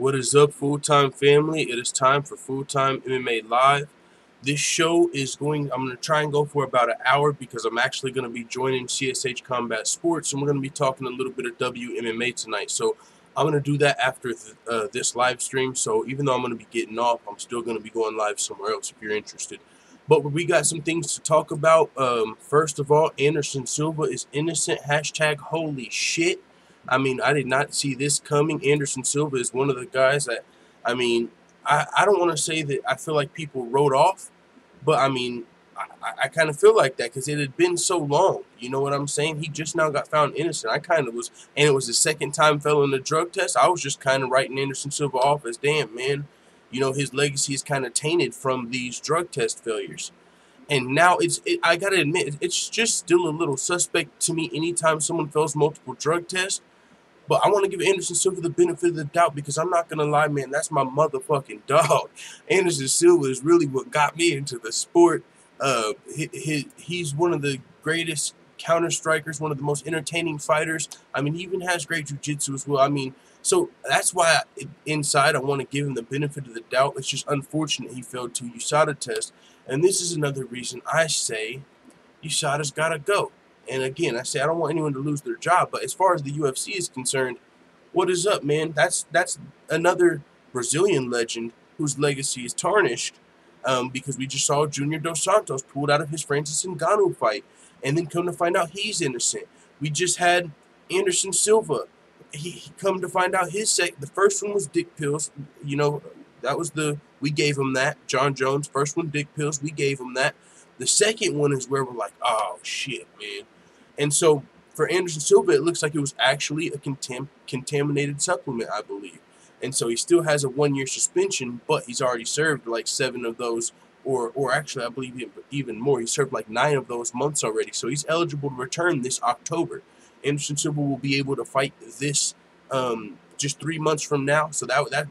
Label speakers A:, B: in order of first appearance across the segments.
A: What is up, full-time family? It is time for full-time MMA Live. This show is I'm going to try and go for about an hour because I'm actually going to be joining CSH Combat Sports, and we're going to be talking a little bit of WMMA tonight. So I'm going to do that after this live stream. So even though I'm going to be getting off, I'm still going to be going live somewhere else if you're interested. But we got some things to talk about. First of all, Anderson Silva is innocent. Hashtag holy shit. I mean, I did not see this coming. Anderson Silva is one of the guys that, I mean, I don't want to say that I feel like people wrote off, but I mean, I kind of feel like that because it had been so long. You know what I'm saying? He just now got found innocent. I kind of was, and it was the second time failing the drug test. I was just kind of writing Anderson Silva off as, damn, man, you know, his legacy is kind of tainted from these drug test failures. And now I got to admit, it's just still a little suspect to me anytime someone fails multiple drug tests. But I want to give Anderson Silva the benefit of the doubt because I'm not going to lie, man, that's my motherfucking dog. Anderson Silva is really what got me into the sport. He's one of the greatest counter strikers, one of the most entertaining fighters. I mean, he even has great jiu-jitsu as well. I mean, so that's why inside I want to give him the benefit of the doubt. It's just unfortunate he failed 2 USADA tests. And this is another reason I say USADA's got to go. And again, I say I don't want anyone to lose their job, but as far as the UFC is concerned, what is up, man? That's another Brazilian legend whose legacy is tarnished because we just saw Junior Dos Santos pulled out of his Francis Ngannou fight, and then come to find out he's innocent. We just had Anderson Silva. He come to find out the first one was dick pills. You know, that was we gave him that. John Jones, first one dick pills, we gave him that. The second one is where we're like, oh, shit, man. And so for Anderson Silva, it looks like it was actually a contaminated supplement, I believe. And so he still has a 1-year suspension, but he's already served like 7 of those, or actually I believe even more. He served like 9 of those months already. So he's eligible to return this October. Anderson Silva will be able to fight this just 3 months from now. So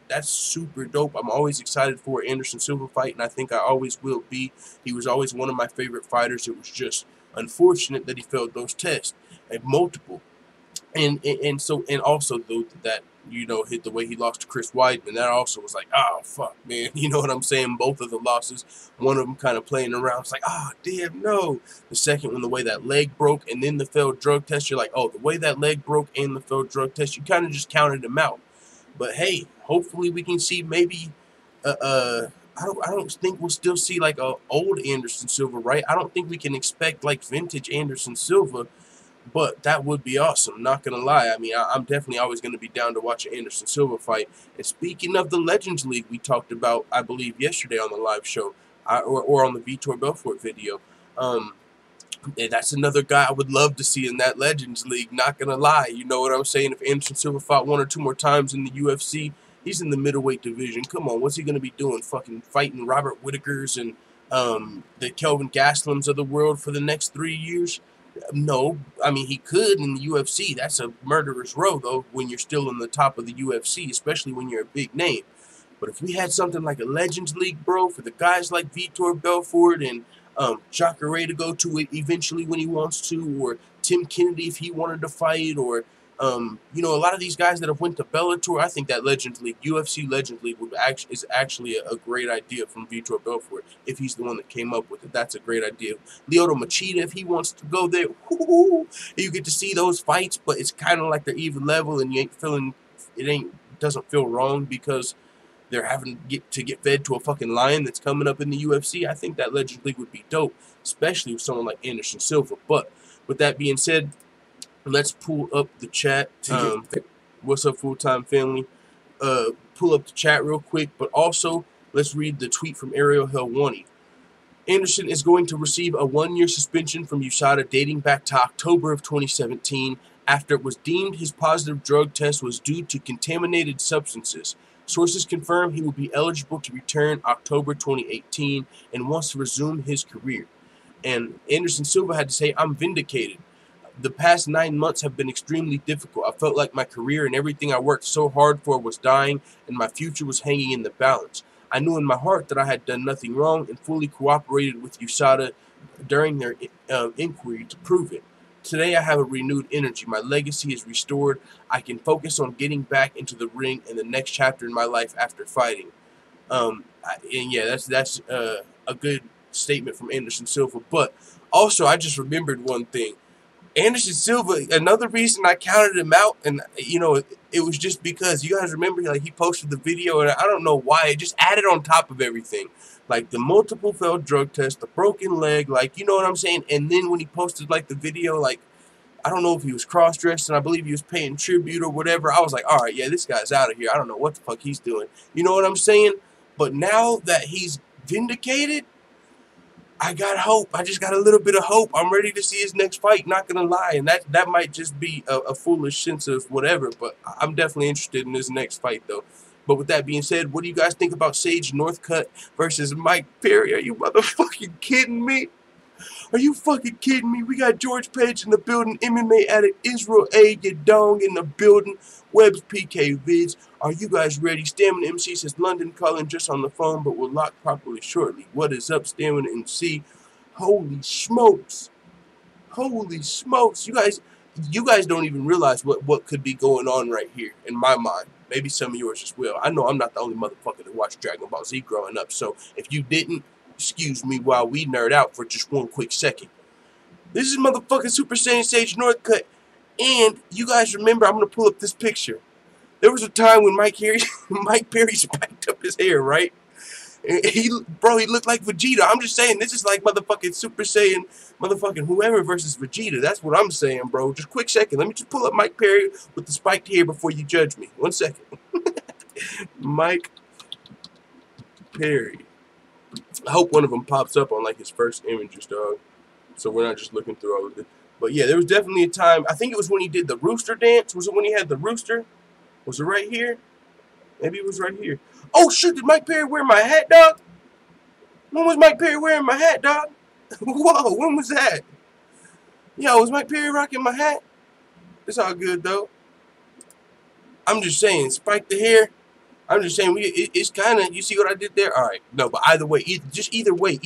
A: that's super dope. I'm always excited for Anderson Silva fight, and I think I always will be. He was always one of my favorite fighters. It was just unfortunate that he failed those tests at multiple. And also though that, you know, hit the way he lost to Chris Weidman, that also was like, oh fuck, man. You know what I'm saying? Both of the losses, one of them kind of playing around. It's like, oh damn, no. The second one, the way that leg broke and then the failed drug test, you're like, oh, the way that leg broke and the failed drug test, you kind of just counted him out. But hey, hopefully we can see maybe I don't think we'll still see like a old Anderson Silva, right? I don't think we can expect like vintage Anderson Silva, but that would be awesome. Not gonna lie. I mean, I'm definitely always gonna be down to watch an Anderson Silva fight. And speaking of the Legends League, we talked about, I believe, yesterday on the live show, or on the Vitor Belfort video. That's another guy I would love to see in that Legends League. Not gonna lie, you know what I'm saying? If Anderson Silva fought 1 or 2 more times in the UFC, he's in the middleweight division. Come on, what's he gonna be doing? Fucking fighting Robert Whitakers and the Kelvin Gaslams of the world for the next 3 years? No, I mean, he could in the UFC. That's a murderer's row, though, when you're still in the top of the UFC, especially when you're a big name. But if we had something like a Legends League, bro, for the guys like Vitor Belfort and Jacare to go to it eventually when he wants to, or Tim Kennedy if he wanted to fight, or you know, a lot of these guys that have went to Bellator, I think that Legends League, UFC Legends League, is actually a great idea from Vitor Belfort if he's the one that came up with it. That's a great idea. Lyoto Machida, if he wants to go there, you get to see those fights, but it's kind of like they're even level, and you ain't feeling doesn't feel wrong because they're having to get fed to a fucking lion that's coming up in the UFC. I think that Legends League would be dope, especially with someone like Anderson Silva. But with that being said, let's pull up the chat. What's up, full-time family? Pull up the chat real quick, but also let's read the tweet from Ariel Helwani. Anderson is going to receive a 1-year suspension from USADA dating back to October of 2017 after it was deemed his positive drug test was due to contaminated substances. Sources confirm he will be eligible to return October 2018 and wants to resume his career. And Anderson Silva had to say, I'm vindicated. The past 9 months have been extremely difficult. I felt like my career and everything I worked so hard for was dying and my future was hanging in the balance. I knew in my heart that I had done nothing wrong and fully cooperated with USADA during their inquiry to prove it. Today I have a renewed energy. My legacy is restored. I can focus on getting back into the ring and the next chapter in my life after fighting. And yeah, that's a good statement from Anderson Silva. But also, I just remembered one thing. Anderson Silva, another reason I counted him out, and it was just because you guys remember, like, he posted the video, and I don't know why, it just added on top of everything, like the multiple failed drug tests, the broken leg, like, you know what I'm saying. And then when he posted like the video, like, I don't know if he was cross-dressed, and I believe he was paying tribute or whatever. I was like, all right, yeah, this guy's out of here. I don't know what the fuck he's doing. You know what I'm saying? But now that he's vindicated, I got hope. I just got a little bit of hope. I'm ready to see his next fight, not gonna lie. And that might just be a foolish sense of whatever, but I'm definitely interested in this next fight, though. But with that being said, what do you guys think about Sage Northcutt versus Mike Perry? Are you motherfucking kidding me? Are you fucking kidding me? We got George Page in the building, MMA addict Israel A. Yadong in the building, Webb's PK Vids. Are you guys ready? Stamann MC says London calling just on the phone, but will lock properly shortly. What is up, Stamann MC? Holy smokes. Holy smokes. You guys don't even realize what could be going on right here in my mind. Maybe some of yours as well. I know I'm not the only motherfucker that watched Dragon Ball Z growing up, so if you didn't, excuse me while we nerd out for just one quick second. This is motherfucking Super Saiyan Sage Northcutt, and you guys remember, I'm going to pull up this picture. There was a time when Mike Perry spiked up his hair, right? He looked like Vegeta. I'm just saying, this is like motherfucking Super Saiyan, motherfucking whoever versus Vegeta. That's what I'm saying, bro. Just quick second. Let me just pull up Mike Perry with the spiked hair before you judge me. 1 second. Mike Perry. I hope one of them pops up on like his first images, dog. So we're not just looking through all of it. But yeah, there was definitely a time. I think it was when he did the rooster dance. Was it when he had the rooster? Was it right here? Maybe it was right here. Oh shit! Did Mike Perry wear my hat, dog? When was Mike Perry wearing my hat, dog? Whoa! When was that? Yo, was Mike Perry rocking my hat? It's all good though. I'm just saying, spike the hair. I'm just saying, it's kind of, you see what I did there? All right, no, but either way, either way,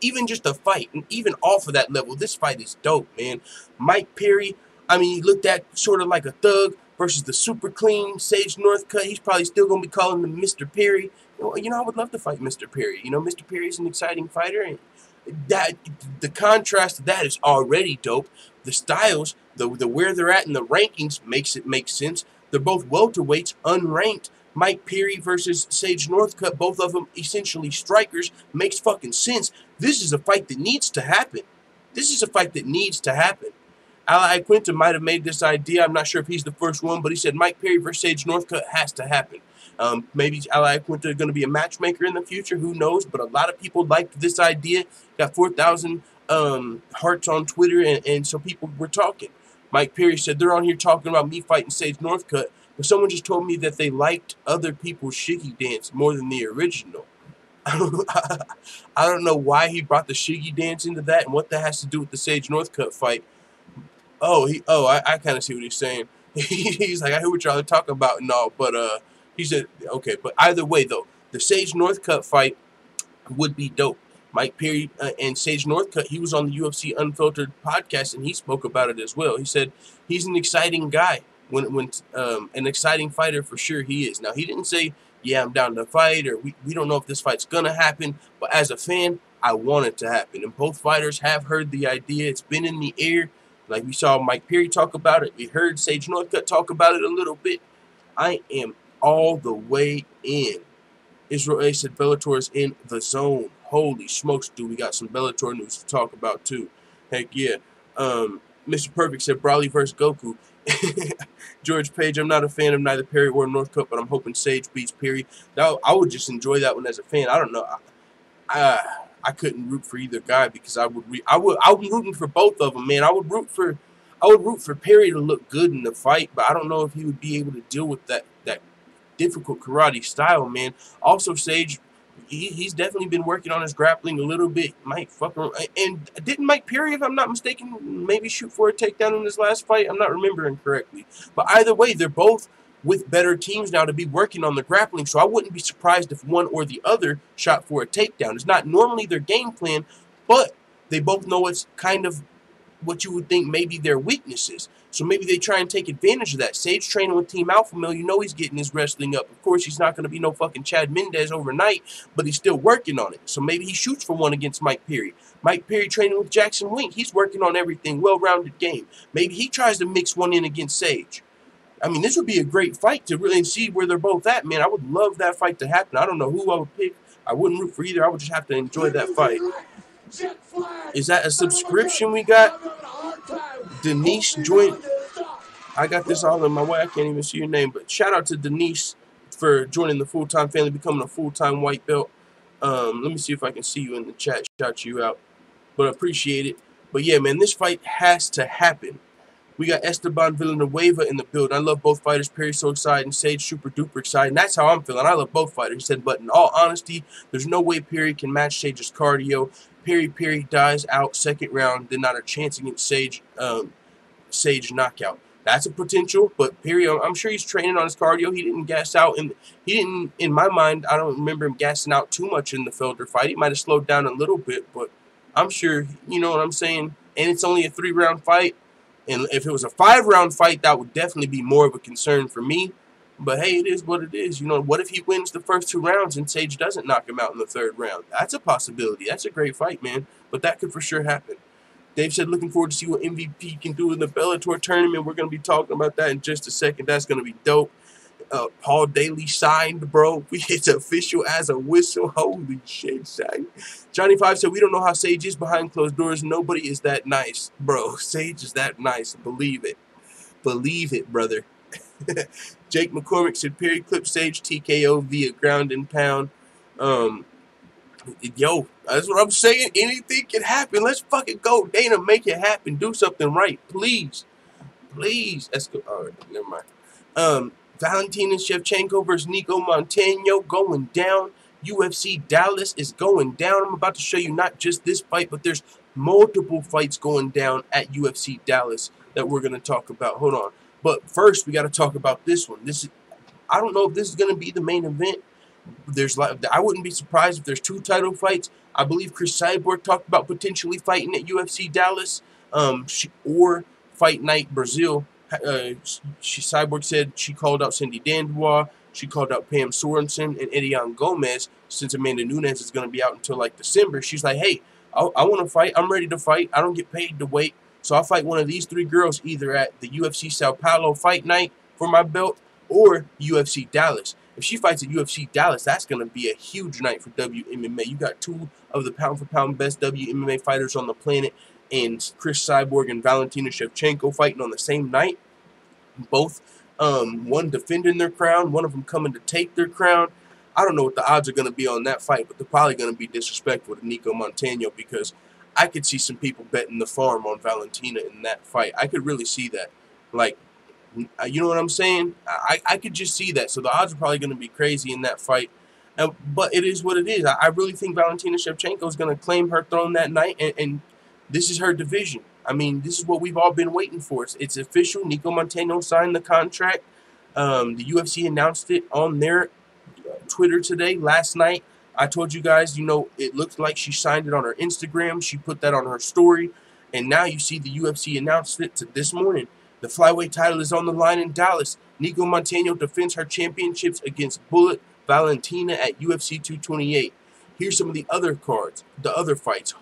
A: even just a fight, and even off of that level, this fight is dope, man. Mike Perry, I mean, he looked at sort of like a thug versus the super clean Sage Northcutt. He's probably still going to be calling him Mr. Perry. You know, I would love to fight Mr. Perry. You know, Mr. Perry's an exciting fighter, and the contrast to that is already dope. The styles, the where they're at in the rankings makes it make sense. They're both welterweights, unranked. Mike Perry versus Sage Northcutt, both of them essentially strikers, makes fucking sense. This is a fight that needs to happen. This is a fight that needs to happen. Ali Quinta might have made this idea. I'm not sure if he's the first one, but he said Mike Perry versus Sage Northcutt has to happen. Maybe Ali Quinta is going to be a matchmaker in the future. Who knows? But a lot of people liked this idea. Got 4,000 hearts on Twitter, and so people were talking. Mike Perry said they're on here talking about me fighting Sage Northcutt, but someone just told me that they liked other people's Shiggy dance more than the original. I don't know why he brought the Shiggy dance into that and what that has to do with the Sage Northcutt fight. I kind of see what he's saying. He's like, I hear what y'all are talking about and all, but he said, okay, but either way, though, the Sage Northcutt fight would be dope. Mike Perry and Sage Northcutt, he was on the UFC Unfiltered podcast, and he spoke about it as well. He said he's an exciting guy. When an exciting fighter for sure he is. Now, he didn't say, yeah, I'm down to fight, or we don't know if this fight's going to happen, but as a fan, I want it to happen. And both fighters have heard the idea. It's been in the air. Like we saw Mike Perry talk about it. We heard Sage Northcutt talk about it a little bit. I am all the way in. Israel A said Bellator is in the zone. Holy smokes, dude. We got some Bellator news to talk about, too. Heck yeah. Mr. Perfect said Brawley versus Goku. George Page, I'm not a fan of neither Perry or Northcutt, but I'm hoping Sage beats Perry. Now, I would just enjoy that one as a fan. I don't know. I couldn't root for either guy because I would be rooting for both of them, man. I would root for Perry to look good in the fight, but I don't know if he would be able to deal with that difficult karate style, man. Also, Sage, he's definitely been working on his grappling a little bit. Might fuck around. And didn't Mike Perry, if I'm not mistaken, maybe shoot for a takedown in his last fight? I'm not remembering correctly. But either way, they're both with better teams now to be working on the grappling, so I wouldn't be surprised if one or the other shot for a takedown. It's not normally their game plan, but they both know it's kind of what you would think maybe their weaknesses. So maybe they try and take advantage of that. Sage training with Team Alpha Male, you know he's getting his wrestling up. Of course, he's not going to be no fucking Chad Mendez overnight, but he's still working on it. So maybe he shoots for one against Mike Perry. Mike Perry training with Jackson Wink. He's working on everything, well-rounded game. Maybe he tries to mix one in against Sage. I mean, this would be a great fight to really see where they're both at, man. I would love that fight to happen. I don't know who I would pick. I wouldn't root for either. I would just have to enjoy that fight. Is that a subscription we got? Denise joined. I got this all in my way. I can't even see your name. But shout out to Denise for joining the full-time family, becoming a full-time white belt. Let me see if I can see you in the chat. Shout you out. But I appreciate it. But yeah, man, this fight has to happen. We got Esteban Villanueva in the build. I love both fighters. Perry's so excited and Sage super duper excited. And that's how I'm feeling. I love both fighters. He said, but in all honesty, there's no way Perry can match Sage's cardio. Perry dies out second round. Then not a chance against Sage knockout. That's a potential, but Perry, I'm sure he's training on his cardio. He didn't gas out, and he didn't, in my mind, I don't remember him gassing out too much in the Felder fight. He might have slowed down a little bit, but I'm sure, you know what I'm saying? And it's only a 3-round fight. And if it was a 5-round fight, that would definitely be more of a concern for me. But hey, it is what it is. You know, what if he wins the first 2 rounds and Sage doesn't knock him out in the 3rd round? That's a possibility. That's a great fight, man. But that could for sure happen. Dave said, looking forward to see what MVP can do in the Bellator tournament. We're going to be talking about that in just a second. That's going to be dope. Paul Daly signed, bro. It's official as a whistle. Holy shit, son. Johnny 5 said, we don't know how Sage is behind closed doors. Nobody is that nice. Bro, Sage is that nice. Believe it. Believe it, brother. Jake McCormick said, Perry clipped Sage TKO via ground and pound. Yo, that's what I'm saying. Anything can happen. Let's fucking go. Dana, make it happen. Do something right. Please. Please. Let's go. All right, never mind. Valentina Shevchenko versus Nico Montano going down. UFC Dallas is going down. I'm about to show you not just this fight, but there's multiple fights going down at UFC Dallas that we're going to talk about. Hold on. But first, we got to talk about this one. I don't know if this is going to be the main event. I wouldn't be surprised if there's 2 title fights. I believe Chris Cyborg talked about potentially fighting at UFC Dallas or Fight Night Brazil. Cyborg said she called out Cindy Dandois, she called out Pam Sorensen and Edion Gomez. Since Amanda Nunes is going to be out until like December, she's like, hey, I want to fight. I'm ready to fight. I don't get paid to wait. So I'll fight one of these 3 girls either at the UFC Sao Paulo Fight Night for my belt or UFC Dallas. If she fights at UFC Dallas, that's going to be a huge night for WMMA. You got 2 of the pound-for-pound best WMMA fighters on the planet, and Chris Cyborg and Valentina Shevchenko fighting on the same night. Both, one defending their crown, one of them coming to take their crown. I don't know what the odds are going to be on that fight, but they're probably going to be disrespectful to Nico Montano because I could see some people betting the farm on Valentina in that fight. I could really see that. Like, you know what I'm saying? I could just see that. So the odds are probably going to be crazy in that fight. But it is what it is. I really think Valentina Shevchenko is going to claim her throne that night, and this is her division. I mean, this is what we've all been waiting for. It's official. Nico Montano signed the contract. The UFC announced it on their Twitter today, last night. I told you guys, you know, it looked like she signed it on her Instagram. She put that on her story. And now you see the UFC announced it this morning. The flyweight title is on the line in Dallas. Nico Montano defends her championships against Bullet Valentina at UFC 228. Here's some of the other cards, the other fights.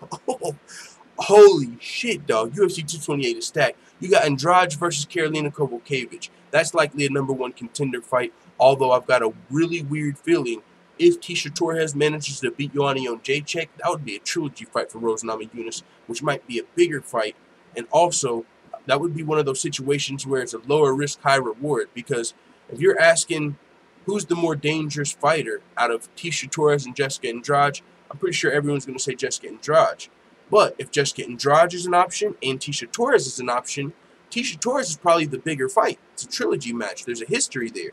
A: Holy shit, dog. UFC 228 is stacked. You got Andrade versus Karolina Kowalkiewicz. That's likely a #1 contender fight, although I've got a really weird feeling. If Tisha Torres manages to beat Joanna Jędrzejczyk, that would be a trilogy fight for Rose Namajunas, which might be a bigger fight. And also, that would be one of those situations where it's a lower risk, high reward. Because if you're asking who's the more dangerous fighter out of Tisha Torres and Jessica Andrade, I'm pretty sure everyone's going to say Jessica Andrade. But if Jessica Andrade is an option and Tisha Torres is an option, Tisha Torres is probably the bigger fight. It's a trilogy match. There's a history there.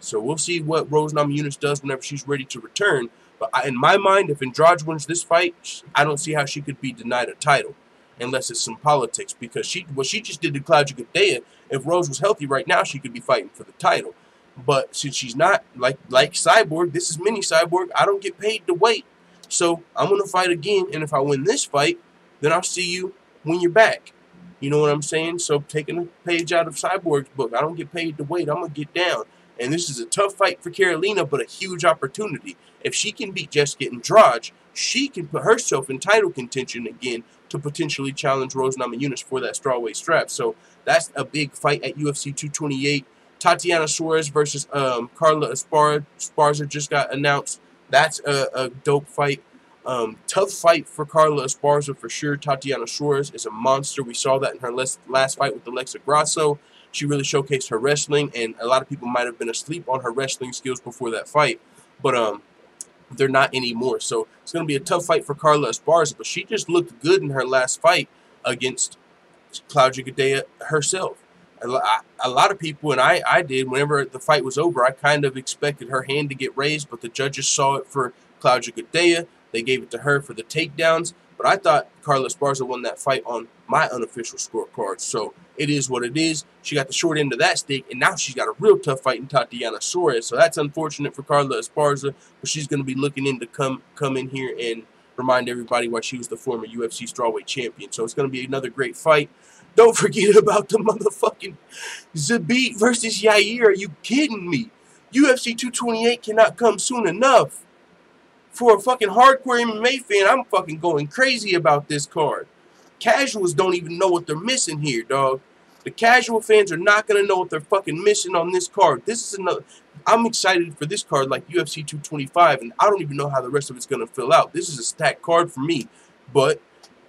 A: So we'll see what Rose Namajunas does whenever she's ready to return. But in my mind, if Andrade wins this fight, I don't see how she could be denied a title. Unless it's some politics. Because what she just did to Claudia Gadelha, if Rose was healthy right now, she could be fighting for the title. But since she's not, like Cyborg, this is mini Cyborg, I don't get paid to wait. So I'm going to fight again. And if I win this fight, then I'll see you when you're back. You know what I'm saying? So taking a page out of Cyborg's book, I don't get paid to wait. I'm going to get down. And this is a tough fight for Carolina, but a huge opportunity. If she can beat Jessica Andrade, she can put herself in title contention again to potentially challenge Rose Namajunas for that strawweight strap. So that's a big fight at UFC 228. Tatiana Suarez versus Carla Esparza just got announced. That's a dope fight. Tough fight for Carla Esparza for sure. Tatiana Suarez is a monster. We saw that in her last fight with Alexa Grasso. She really showcased her wrestling, and a lot of people might have been asleep on her wrestling skills before that fight, but they're not anymore. So it's going to be a tough fight for Carla Esparza, but she just looked good in her last fight against Claudia Gadelha herself. A lot of people, and I did, whenever the fight was over, I kind of expected her hand to get raised, but the judges saw it for Claudia Gadelha. They gave it to her for the takedowns, but I thought Carla Esparza won that fight on my unofficial scorecard. So it is what it is. She got the short end of that stick, and now she's got a real tough fight in Tatiana Suarez. So that's unfortunate for Carla Esparza, but she's going to be looking in to come in here and remind everybody why she was the former UFC strawweight champion. So it's going to be another great fight. Don't forget about the motherfucking Zabit versus Yair. Are you kidding me? UFC 228 cannot come soon enough. For a fucking hardcore MMA fan, I'm fucking going crazy about this card. Casuals don't even know what they're missing here, dog. The casual fans are not going to know what they're fucking missing on this card. This is another... I'm excited for this card like UFC 225, and I don't even know how the rest of it's going to fill out. This is a stacked card for me, but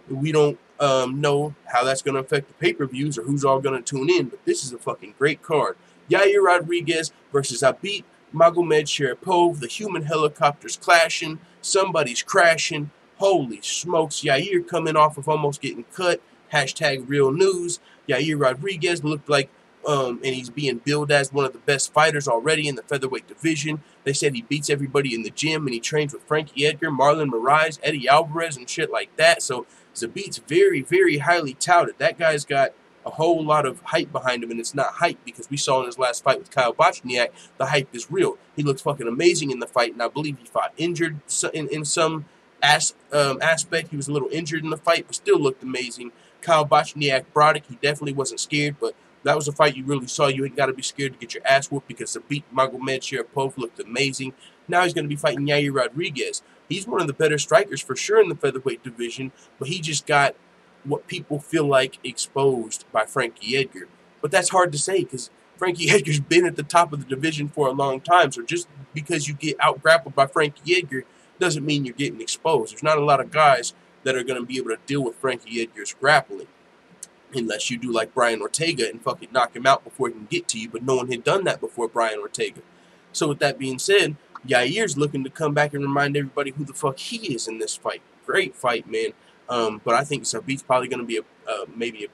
A: we don't know how that's going to affect the pay-per-views or who's all going to tune in, but this is a fucking great card. Yair Rodriguez versus Abit Magomed Sharipov. The human helicopters clashing. Somebody's crashing. Holy smokes. Yair coming off of almost getting cut. Hashtag real news. Yair Rodriguez looked like, and he's being billed as one of the best fighters already in the featherweight division. They said he beats everybody in the gym, and he trains with Frankie Edgar, Marlon Moraes, Eddie Alvarez, and shit like that. So Zabit's very, very highly touted. That guy's got a whole lot of hype behind him, and it's not hype because we saw in his last fight with Kyle Bochniak, the hype is real. He looked fucking amazing in the fight, and I believe he fought injured in some aspect. He was a little injured in the fight, but still looked amazing. Kyle Bochniak brought it. He definitely wasn't scared, but that was a fight you really saw. You ain't got to be scared to get your ass whooped because Zabit Magomed Sharipov looked amazing. Now he's going to be fighting Yair Rodriguez. He's one of the better strikers for sure in the featherweight division, but he just got what people feel like exposed by Frankie Edgar. But that's hard to say because Frankie Edgar's been at the top of the division for a long time. So just because you get out-grappled by Frankie Edgar doesn't mean you're getting exposed. There's not a lot of guys that are going to be able to deal with Frankie Edgar's grappling. Unless you do like Brian Ortega and fucking knock him out before he can get to you. But no one had done that before Brian Ortega. So with that being said, Yair's looking to come back and remind everybody who the fuck he is in this fight. Great fight, man. But I think Zabit's probably going to be maybe a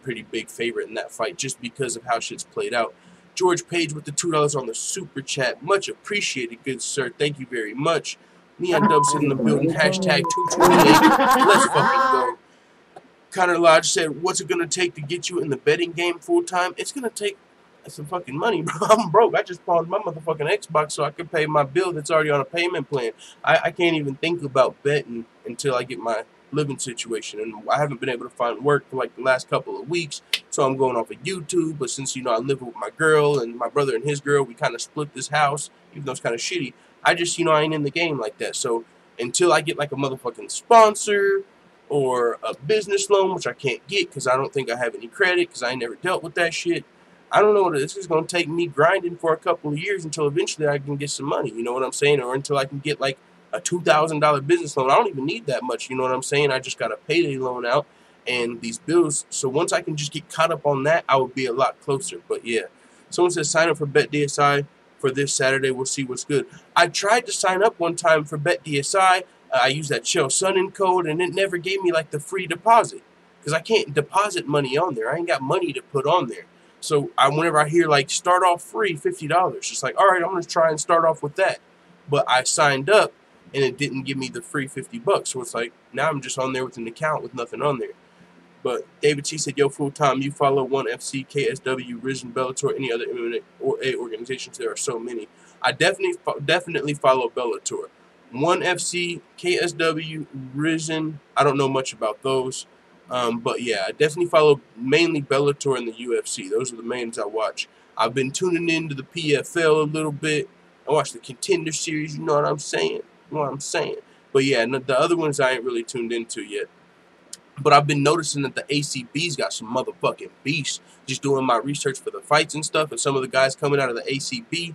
A: pretty big favorite in that fight just because of how shit's played out. George Page with the $2 on the super chat. Much appreciated, good sir. Thank you very much. Neon Dubs in the building. Hashtag 228. Let's fucking go. Connor Lodge said, what's it going to take to get you in the betting game full time? It's going to take some fucking money, bro. I'm broke. I just pawned my motherfucking Xbox so I can pay my bill that's already on a payment plan. I can't even think about betting until I get my living situation, and I haven't been able to find work for like the last couple of weeks, so I'm going off of YouTube. But since, you know, I live with my girl and my brother and his girl, we kind of split this house, even though it's kind of shitty. I just, you know, I ain't in the game like that. So until I get like a motherfucking sponsor or a business loan, which I can't get because I don't think I have any credit because I ain't never dealt with that shit, I don't know what this is going to take me grinding for a couple of years until eventually I can get some money, you know what I'm saying, or until I can get like a $2,000 business loan. I don't even need that much, you know what I'm saying? I just got a payday loan out and these bills. So once I can just get caught up on that, I would be a lot closer. But yeah, someone says sign up for BetDSI for this Saturday. We'll see what's good. I tried to sign up one time for BetDSI. I used that Shell Sunnin code and it never gave me like the free deposit because I can't deposit money on there. I ain't got money to put on there. So whenever I hear like start off free $50, it's like, all right, I'm going to try and start off with that. But I signed up and it didn't give me the free $50. So it's like, now I'm just on there with an account with nothing on there. But David T said, yo, full time, you follow ONE FC, KSW, Risen, Bellator, any other MMA organizations? There are so many. I definitely follow Bellator. ONE FC, KSW, Risen, I don't know much about those. But yeah, I definitely follow mainly Bellator and the UFC. Those are the mains I watch. I've been tuning into the PFL a little bit. I watch the Contender Series. You know what I'm saying? You know what I'm saying? But yeah, the other ones I ain't really tuned into yet. But I've been noticing that the ACB's got some motherfucking beasts. Just doing my research for the fights and stuff, and some of the guys coming out of the ACB,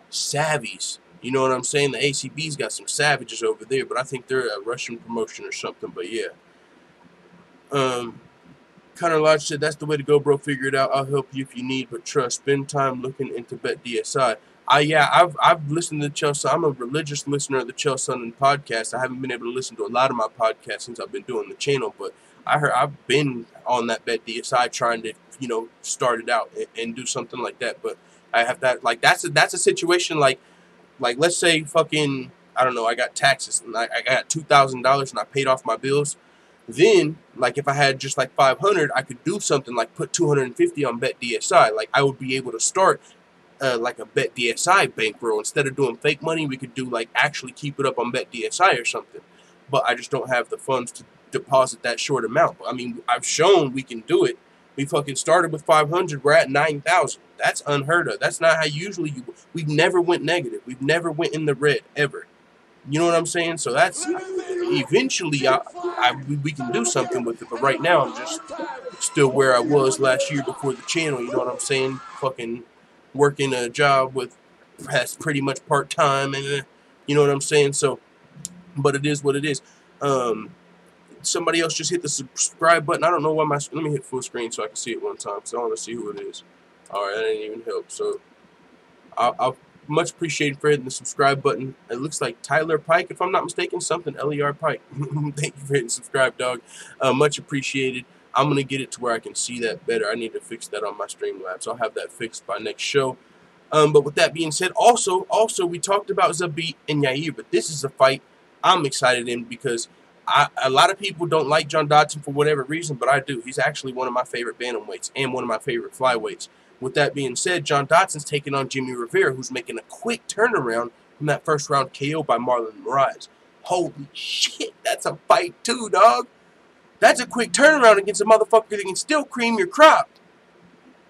A: savvies. You know what I'm saying? The ACB's got some savages over there, but I think they're a Russian promotion or something. But yeah. Connor Lodge said, that's the way to go, bro. Figure it out. I'll help you if you need, but trust. Spend time looking into Bet DSI. Yeah, I've listened to the Chelsea. I'm a religious listener of the Chelsea podcast. I haven't been able to listen to a lot of my podcasts since I've been doing the channel, but I've been on that Bet DSI trying to, start it out and do something like that. But I have that, like, that's a situation like let's say fucking, I don't know, I got taxes and I got $2,000 and I paid off my bills. Then, like, if I had just like 500, I could do something like put 250 on Bet DSI. Like, I would be able to start like a Bet DSI bankroll. Instead of doing fake money, we could do like actually keep it up on Bet DSI or something. But I just don't have the funds to deposit that short amount. I mean, I've shown we can do it. We fucking started with 500. We're at 9,000. That's unheard of. That's not how usually we've never went negative. We've never went in the red ever. You know what I'm saying? So that's eventually we can do something with it. But right now I'm just still where I was last year before the channel. You know what I'm saying? Fucking working a job with that's pretty much part-time, and you know what I'm saying? So, but it is what it is. Somebody else just hit the subscribe button. I don't know why let me hit full screen so I can see it one time, because I want to see who it is. Alright, that didn't even help. So I'll much appreciated for hitting the subscribe button. It looks like Tyler Pike, if I'm not mistaken, something LER Pike. Thank you for hitting subscribe, dog. Much appreciated. I'm gonna get it to where I can see that better. I need to fix that on my Streamlabs. I'll have that fixed by next show. But with that being said, also we talked about Zabit and Yair, but this is a fight I'm excited in because a lot of people don't like John Dodson for whatever reason, but I do. He's actually one of my favorite bantamweights and one of my favorite flyweights. With that being said, John Dodson's taking on Jimmy Rivera, who's making a quick turnaround from that first round KO by Marlon Moraes. Holy shit, that's a fight too, dog. That's a quick turnaround against a motherfucker that can still cream your crop.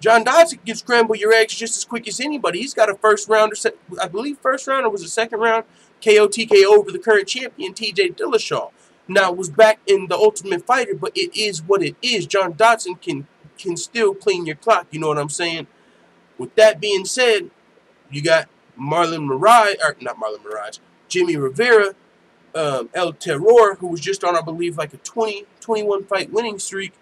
A: John Dodson can scramble your eggs just as quick as anybody. He's got a first round, I believe first round, or was it second round, KO TKO over the current champion, TJ Dillashaw. Now, it was back in the Ultimate Fighter, but it is what it is. John Dodson can still clean your clock, you know what I'm saying? With that being said, you got Marlon Moraes, or not Marlon Moraes, Jimmy Rivera, El Terror, who was just on, I believe, like a 21 fight winning streak,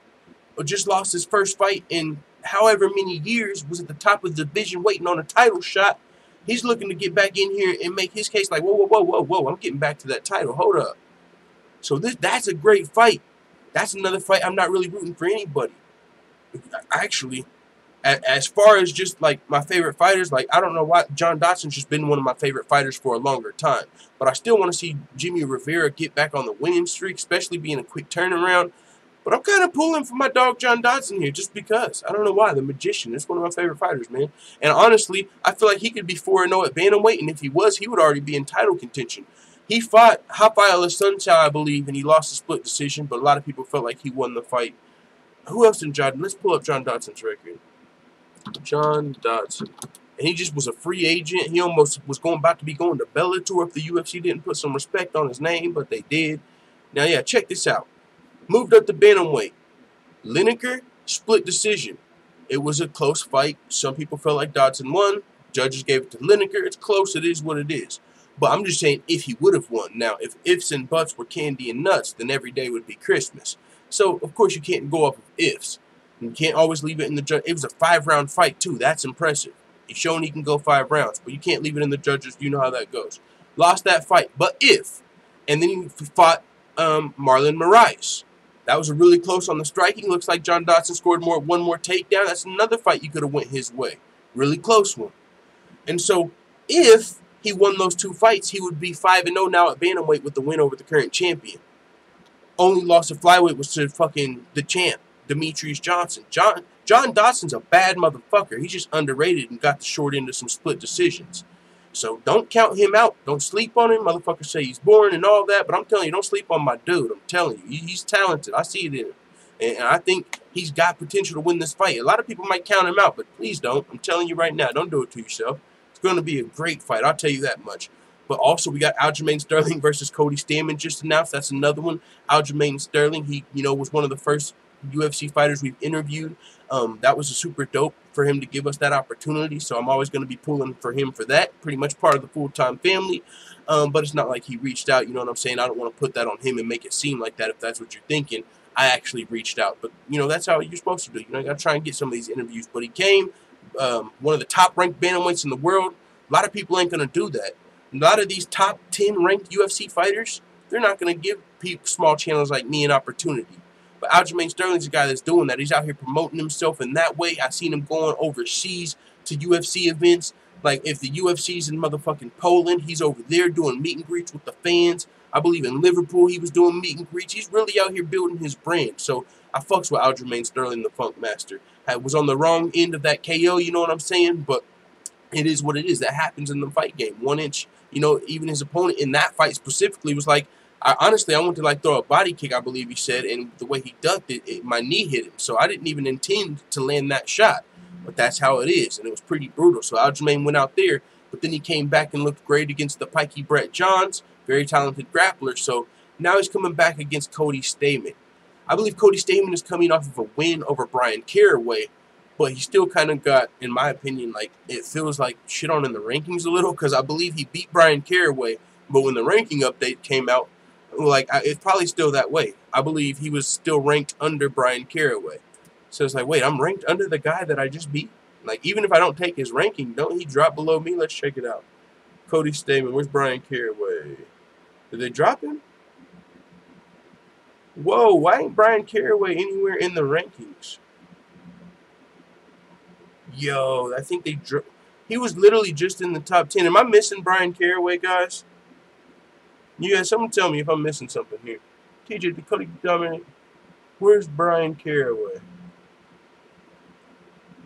A: or just lost his first fight in however many years, was at the top of the division waiting on a title shot. He's looking to get back in here and make his case like, whoa, I'm getting back to that title, hold up. So that's a great fight. That's another fight I'm not really rooting for anybody. Actually, as far as just like my favorite fighters, like I don't know why John Dodson's just been one of my favorite fighters for a longer time. But I still want to see Jimmy Rivera get back on the winning streak, especially being a quick turnaround. But I'm kind of pulling for my dog John Dodson here just because. I don't know why. The Magician is one of my favorite fighters, man. And honestly, I feel like he could be 4-0 at bantamweight, and if he was, he would already be in title contention. He fought Rafael Sunshine, I believe, and he lost a split decision, but a lot of people felt like he won the fight. Who else in John? Let's pull up John Dodson's record. John Dodson. And he just was a free agent. He almost was about to be going to Bellator if the UFC didn't put some respect on his name, but they did. Now, yeah, check this out. Moved up to bantamweight. Lineker, split decision. It was a close fight. Some people felt like Dodson won. Judges gave it to Lineker. It's close. It is what it is. But I'm just saying if he would have won. Now, if ifs and buts were candy and nuts, then every day would be Christmas. So, of course, you can't go off of ifs. You can't always leave it in the judge. It was a 5-round fight, too. That's impressive. He's shown he can go 5 rounds, but you can't leave it in the judges. You know how that goes. Lost that fight, but if. And then he fought Marlon Moraes. That was really close on the striking. Looks like John Dodson scored one more takedown. That's another fight you could have went his way. Really close one. And so, if he won those 2 fights, he would be 5-0 now at bantamweight with the win over the current champion. Only loss to flyweight was to fucking the champ, Demetrius Johnson. John Dodson's a bad motherfucker. He's just underrated and got the short end of some split decisions. So don't count him out. Don't sleep on him. Motherfuckers say he's boring and all that, but I'm telling you, don't sleep on my dude. I'm telling you, he's talented. I see it in him. And I think he's got potential to win this fight. A lot of people might count him out, but please don't. I'm telling you right now, don't do it to yourself. It's going to be a great fight. I'll tell you that much. But also, we got Aljamain Sterling versus Cody Stamann just announced. That's another one. Aljamain Sterling, he was one of the first UFC fighters we've interviewed. That was a super dope for him to give us that opportunity. So I'm always going to be pulling for him for that. Pretty much part of the full-time family. But it's not like he reached out. You know what I'm saying? I don't want to put that on him and make it seem like that if that's what you're thinking. I actually reached out. But, that's how you're supposed to do. You got to try and get some of these interviews. But he came, one of the top-ranked bantamweights in the world. A lot of people ain't going to do that. A lot of these top 10 ranked UFC fighters, they're not going to give people, small channels like me, an opportunity. But Aljamain Sterling's a guy that's doing that. He's out here promoting himself in that way. I've seen him going overseas to UFC events. Like, if the UFC's in motherfucking Poland, he's over there doing meet and greets with the fans. I believe in Liverpool he was doing meet and greets. He's really out here building his brand. So I fucks with Aljamain Sterling, the Funk Master. I was on the wrong end of that KO, you know what I'm saying? But it is what it is. That happens in the fight game. 1 inch. Even his opponent in that fight specifically was like, honestly, I wanted to throw a body kick, I believe he said, and the way he ducked it, my knee hit him. So I didn't even intend to land that shot. But that's how it is, and it was pretty brutal. So Aljamain went out there, but then he came back and looked great against the pikey Brett Johns, very talented grappler. So now he's coming back against Cody Stamann. I believe Cody Stamann is coming off of a win over Bryan Caraway, but he still kind of got, in my opinion, like, it feels like shit on in the rankings a little, because I believe he beat Bryan Caraway, but when the ranking update came out, it's probably still that way. I believe he was still ranked under Bryan Caraway. So it's like, wait, I'm ranked under the guy that I just beat? Like, even if I don't take his ranking, don't he drop below me? Let's check it out. Cody Stamann, where's Bryan Caraway? Did they drop him? Whoa, why ain't Bryan Caraway anywhere in the rankings? Yo, I think he was literally just in the top 10. Am I missing Bryan Caraway, guys? Yeah, someone tell me if I'm missing something here. TJ, the Cody Dominic. Where's Bryan Caraway?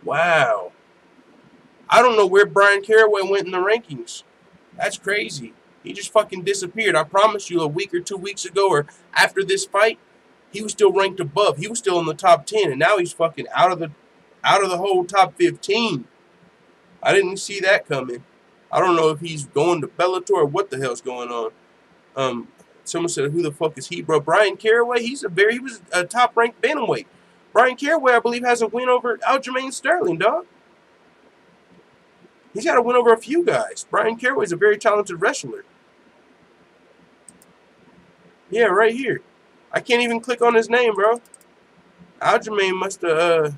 A: Wow. I don't know where Bryan Caraway went in the rankings. That's crazy. He just fucking disappeared. I promise you, a week or 2 weeks ago or after this fight, he was still ranked above. He was still in the top 10, and now he's fucking out of the whole top 15. I didn't see that coming. I don't know if he's going to Bellator or what the hell's going on. Someone said, who the fuck is he, bro? Bryan Caraway, he was a top-ranked bantamweight. Bryan Caraway, I believe, has a win over Aljamain Sterling, dog. He's got a win over a few guys. Bryan Caraway's a very talented wrestler. Yeah, right here. I can't even click on his name, bro. Aljamain must have,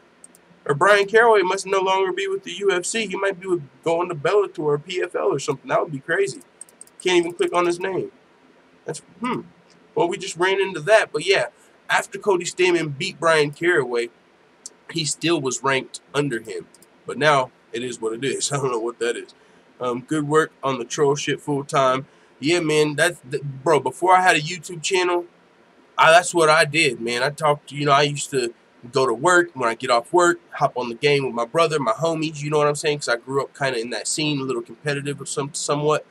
A: or Bryan Caraway must no longer be with the UFC. He might be going to Bellator or PFL or something. That would be crazy. Can't even click on his name. That's, Well, we just ran into that. But yeah, after Cody Stamann beat Bryan Caraway, he still was ranked under him. But now, it is what it is. I don't know what that is. Good work on the troll shit full time. Yeah, man, bro, before I had a YouTube channel, that's what I did, man. I talked, I used to go to work. When I get off work, hop on the game with my brother, my homies, you know what I'm saying? Because I grew up kind of in that scene, a little competitive or somewhat.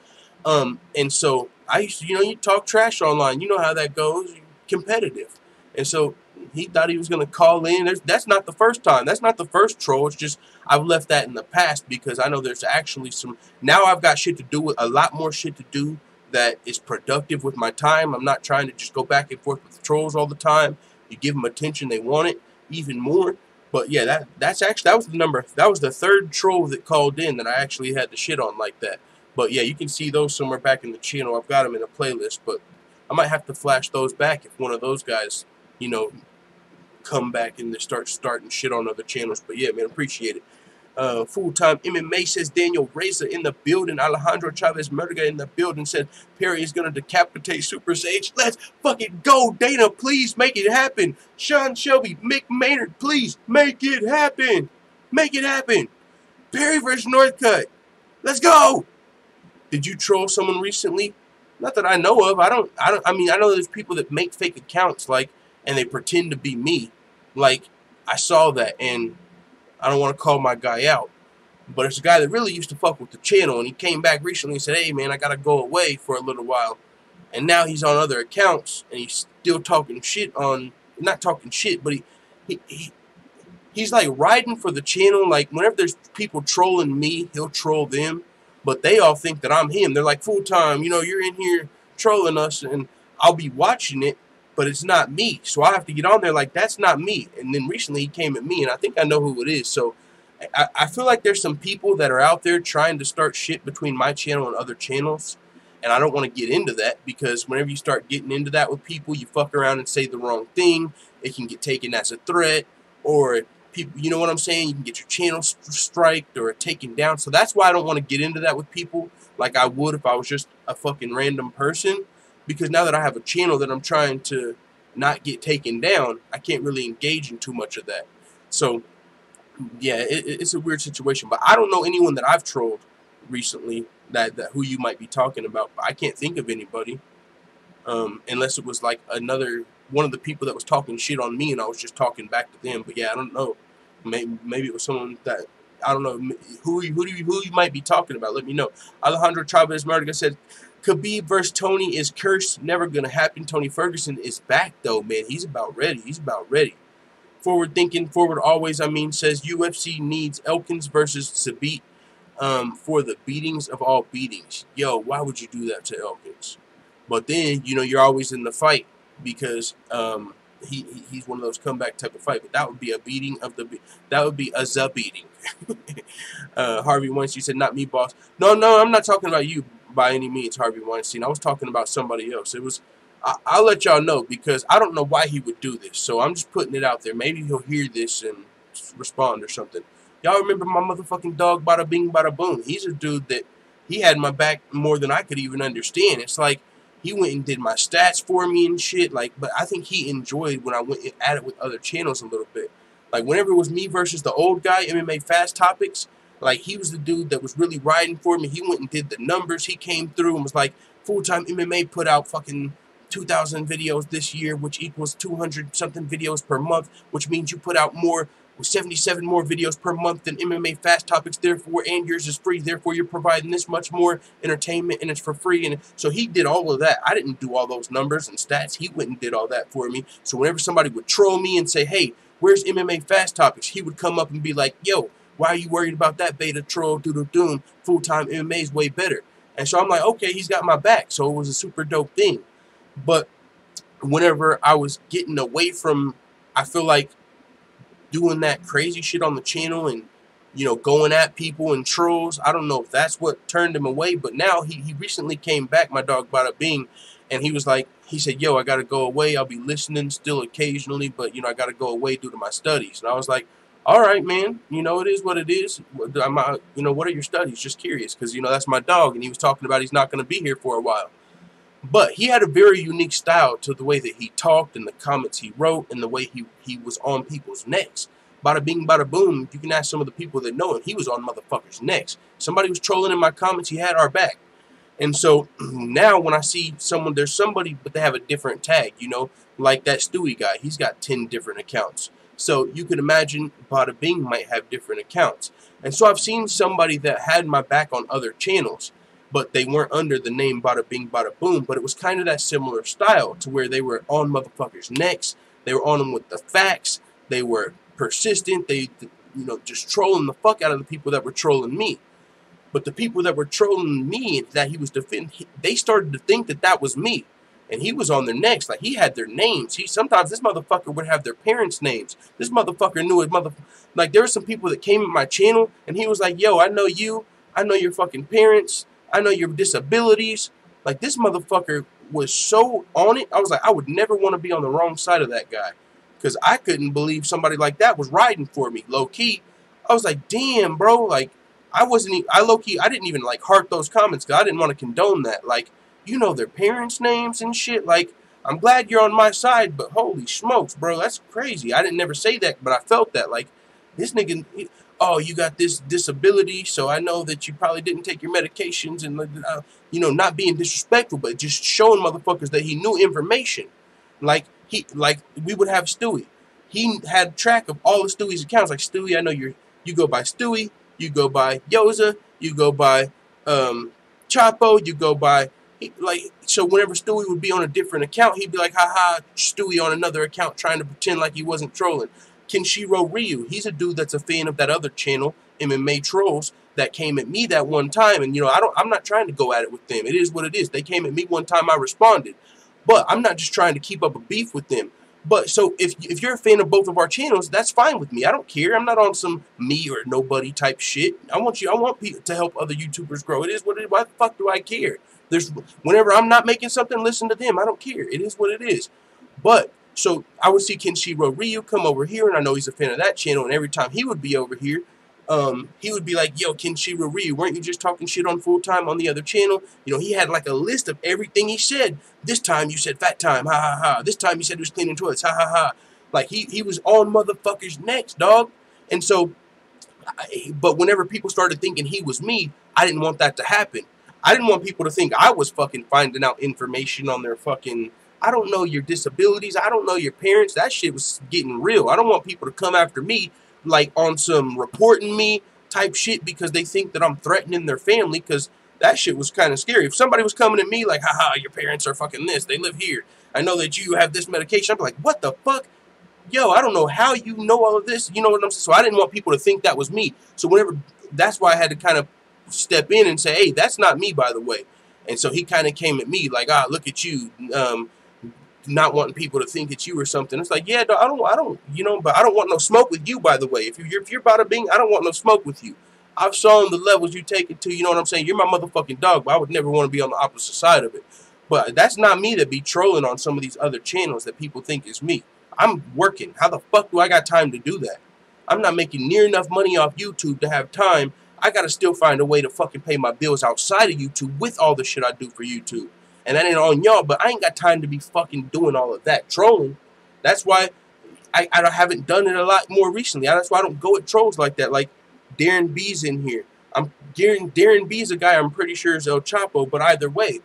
A: And so I used to, you talk trash online. You know how that goes. You're competitive. And so he thought he was going to call in. That's not the first time. That's not the first troll. It's just I've left that in the past because I know there's actually now I've got shit to do with a lot more shit to do that is productive with my time. I'm not trying to just go back and forth with the trolls all the time. You give them attention, they want it even more. But yeah, that was the third troll that called in that I actually had to shit on like that. But yeah, you can see those somewhere back in the channel. I've got them in a playlist, but I might have to flash those back if one of those guys, come back and starting shit on other channels. But yeah, man, appreciate it. Full-time MMA says Daniel Reza in the building. Alejandro Chavez Murga in the building said Perry is going to decapitate Super Sage. Let's fucking go, Dana. Please make it happen. Sean Shelby, Mick Maynard, please make it happen. Make it happen. Perry versus Northcutt. Let's go. Did you troll someone recently? Not that I know of. I mean, I know there's people that make fake accounts, and they pretend to be me. I saw that, and I don't want to call my guy out, but it's a guy that really used to fuck with the channel, and he came back recently and said, hey, man, I got to go away for a little while. And now he's on other accounts, and he's still talking shit on, not talking shit, but he's like riding for the channel. Like whenever there's people trolling me, he'll troll them, but they all think that I'm him. They're like, full time, you know, you're in here trolling us, and I'll be watching it, but it's not me. So I have to get on there like, that's not me. And then recently he came at me, and I think I know who it is. So I feel like there's some people that are out there trying to start shit between my channel and other channels. And I don't want to get into that, because whenever you start getting into that with people, you fuck around and say the wrong thing. It can get taken as a threat, or people, you know what I'm saying? You can get your channel striked or taken down. So that's why I don't want to get into that with people like I would if I was just a fucking random person. Because now that I have a channel that I'm trying to not get taken down, I can't really engage in too much of that. So yeah, it's a weird situation. But I don't know anyone that I've trolled recently that who you might be talking about. But I can't think of anybody, unless it was like another one of the people that was talking shit on me and I was just talking back to them. But yeah, I don't know. Maybe it was someone that I don't know who you might be talking about. Let me know. Alejandro Chavez Mardiga said, Khabib versus Tony is cursed. Never gonna happen. Tony Ferguson is back though, man. He's about ready. He's about ready. Forward thinking, forward always. I mean, says UFC needs Elkins versus Sabit for the beatings of all beatings. Yo, why would you do that to Elkins? But then, you know, you're always in the fight because he's one of those comeback type of fight. But that would be a beating of the that would be a beating. Harvey Weinstein said, "Not me, boss." No, I'm not talking about you by any means, Harvey Weinstein. I was talking about somebody else. It was. I'll let y'all know because I don't know why he would do this. So I'm just putting it out there. Maybe he'll hear this and respond or something. Y'all remember my motherfucking dog, bada bing, bada boom. He's a dude that he had my back more than I could even understand. It's like he went and did my stats for me and shit. Like, but I think he enjoyed when I went at it with other channels a little bit. Like whenever it was me versus the old guy, MMA Fast Topics, like he was the dude that was really riding for me. He went and did the numbers. He came through and was like, Full-Time MMA put out fucking 2,000 videos this year, which equals 200 something videos per month, which means you put out more, 77 more videos per month than MMA Fast Topics, therefore, and yours is free, therefore you're providing this much more entertainment and it's for free. And so he did all of that. I didn't do all those numbers and stats. He went and did all that for me. So whenever somebody would troll me and say, hey, where's MMA Fast Topics? He would come up and be like, yo, why are you worried about that beta troll? Doodle-doom. Full-Time MMA is way better. And so I'm like, okay, he's got my back. So it was a super dope thing. But whenever I was getting away from, I feel like, doing that crazy shit on the channel and, you know, going at people and trolls, I don't know if that's what turned him away. But now he recently came back, my dog Bada Bing, and he was like, he said, yo, I got to go away. I'll be listening still occasionally, but, you know, I got to go away due to my studies. And I was like, all right, man, you know, it is what it is. You know, what are your studies? Just curious, because, you know, that's my dog, and he was talking about he's not going to be here for a while. But he had a very unique style to the way that he talked and the comments he wrote and the way he was on people's necks. Bada bing, bada boom. You can ask some of the people that know him. He was on motherfuckers' necks. Somebody was trolling in my comments. He had our back. And so now when I see someone, there's somebody, but they have a different tag, you know, like that Stewie guy. He's got 10 different accounts. So you could imagine Bada Bing might have different accounts. And so I've seen somebody that had my back on other channels, but they weren't under the name Bada Bing, Bada Boom. But it was kind of that similar style to where they were on motherfuckers' necks. They were on them with the facts. They were persistent. They, you know, just trolling the fuck out of the people that were trolling me. But the people that were trolling me that he was defending, they started to think that that was me. And he was on their necks. Like, he had their names. Sometimes this motherfucker would have their parents' names. This motherfucker knew his like, there were some people that came at my channel, and he was like, yo, I know you. I know your fucking parents. I know your disabilities. Like, this motherfucker was so on it. I was like, I would never want to be on the wrong side of that guy. Because I couldn't believe somebody like that was riding for me. Low-key, I was like, damn, bro. Like, I low-key, I didn't even, like, heart those comments because I didn't want to condone that. Like, you know their parents' names and shit. Like, I'm glad you're on my side, but holy smokes, bro, that's crazy. I didn't never say that, but I felt that. Like, this nigga, oh, you got this disability, so I know that you probably didn't take your medications and, you know, not being disrespectful, but just showing motherfuckers that he knew information. Like, we would have Stewie. He had track of all of Stewie's accounts. Like, Stewie, I know you go by Stewie, you go by Yoza, you go by Chapo, you go by, so whenever Stewie would be on a different account, he'd be like, haha, Stewie on another account trying to pretend like he wasn't trolling. Kenshiro Ryu, he's a dude that's a fan of that other channel, MMA Trolls, that came at me that one time. And, you know, I'm not trying to go at it with them. It is what it is. They came at me one time, I responded. But I'm not just trying to keep up a beef with them. But so if you're a fan of both of our channels, that's fine with me. I don't care. I'm not on some me or nobody type shit. I want people to help other YouTubers grow. It is what it is. Why the fuck do I care? Whenever I'm not making something, listen to them. I don't care. It is what it is. But so I would see Kenshiro Ryu come over here, and I know he's a fan of that channel, and every time he would be over here, he would be like, yo, Kenshiro Ryu, weren't you just talking shit on Full Time on the other channel? You know, he had like a list of everything he said. This time you said fat time, ha ha ha. This time you said he was cleaning toilets, ha ha ha. Like, he was on motherfuckers' necks, dog. And so, but whenever people started thinking he was me, I didn't want that to happen. I didn't want people to think I was fucking finding out information on their fucking, I don't know your disabilities, I don't know your parents. That shit was getting real. I don't want people to come after me like on some reporting me type shit because they think that I'm threatening their family, because that shit was kind of scary. If somebody was coming at me like, haha, your parents are fucking this, they live here, I know that you have this medication, I'm like, what the fuck? Yo, I don't know how you know all of this, you know what I'm saying? So I didn't want people to think that was me. So whenever, that's why I had to kind of step in and say, hey, that's not me, by the way. And so he kind of came at me like, look at you, not wanting people to think it's you or something. It's like, yeah, I don't, you know, but I don't want no smoke with you, by the way. If you're bada bing, I don't want no smoke with you. I've shown the levels you take it to, you know what I'm saying? You're my motherfucking dog, but I would never want to be on the opposite side of it. But that's not me to be trolling on some of these other channels that people think is me. I'm working. How the fuck do I got time to do that? I'm not making near enough money off YouTube to have time. I gotta still find a way to fucking pay my bills outside of YouTube with all the shit I do for YouTube. And that ain't on y'all, but I ain't got time to be fucking doing all of that trolling. That's why I haven't done it a lot more recently. That's why I don't go at trolls like that. Like Darren B's in here. Darren B's a guy I'm pretty sure is El Chapo, but either way,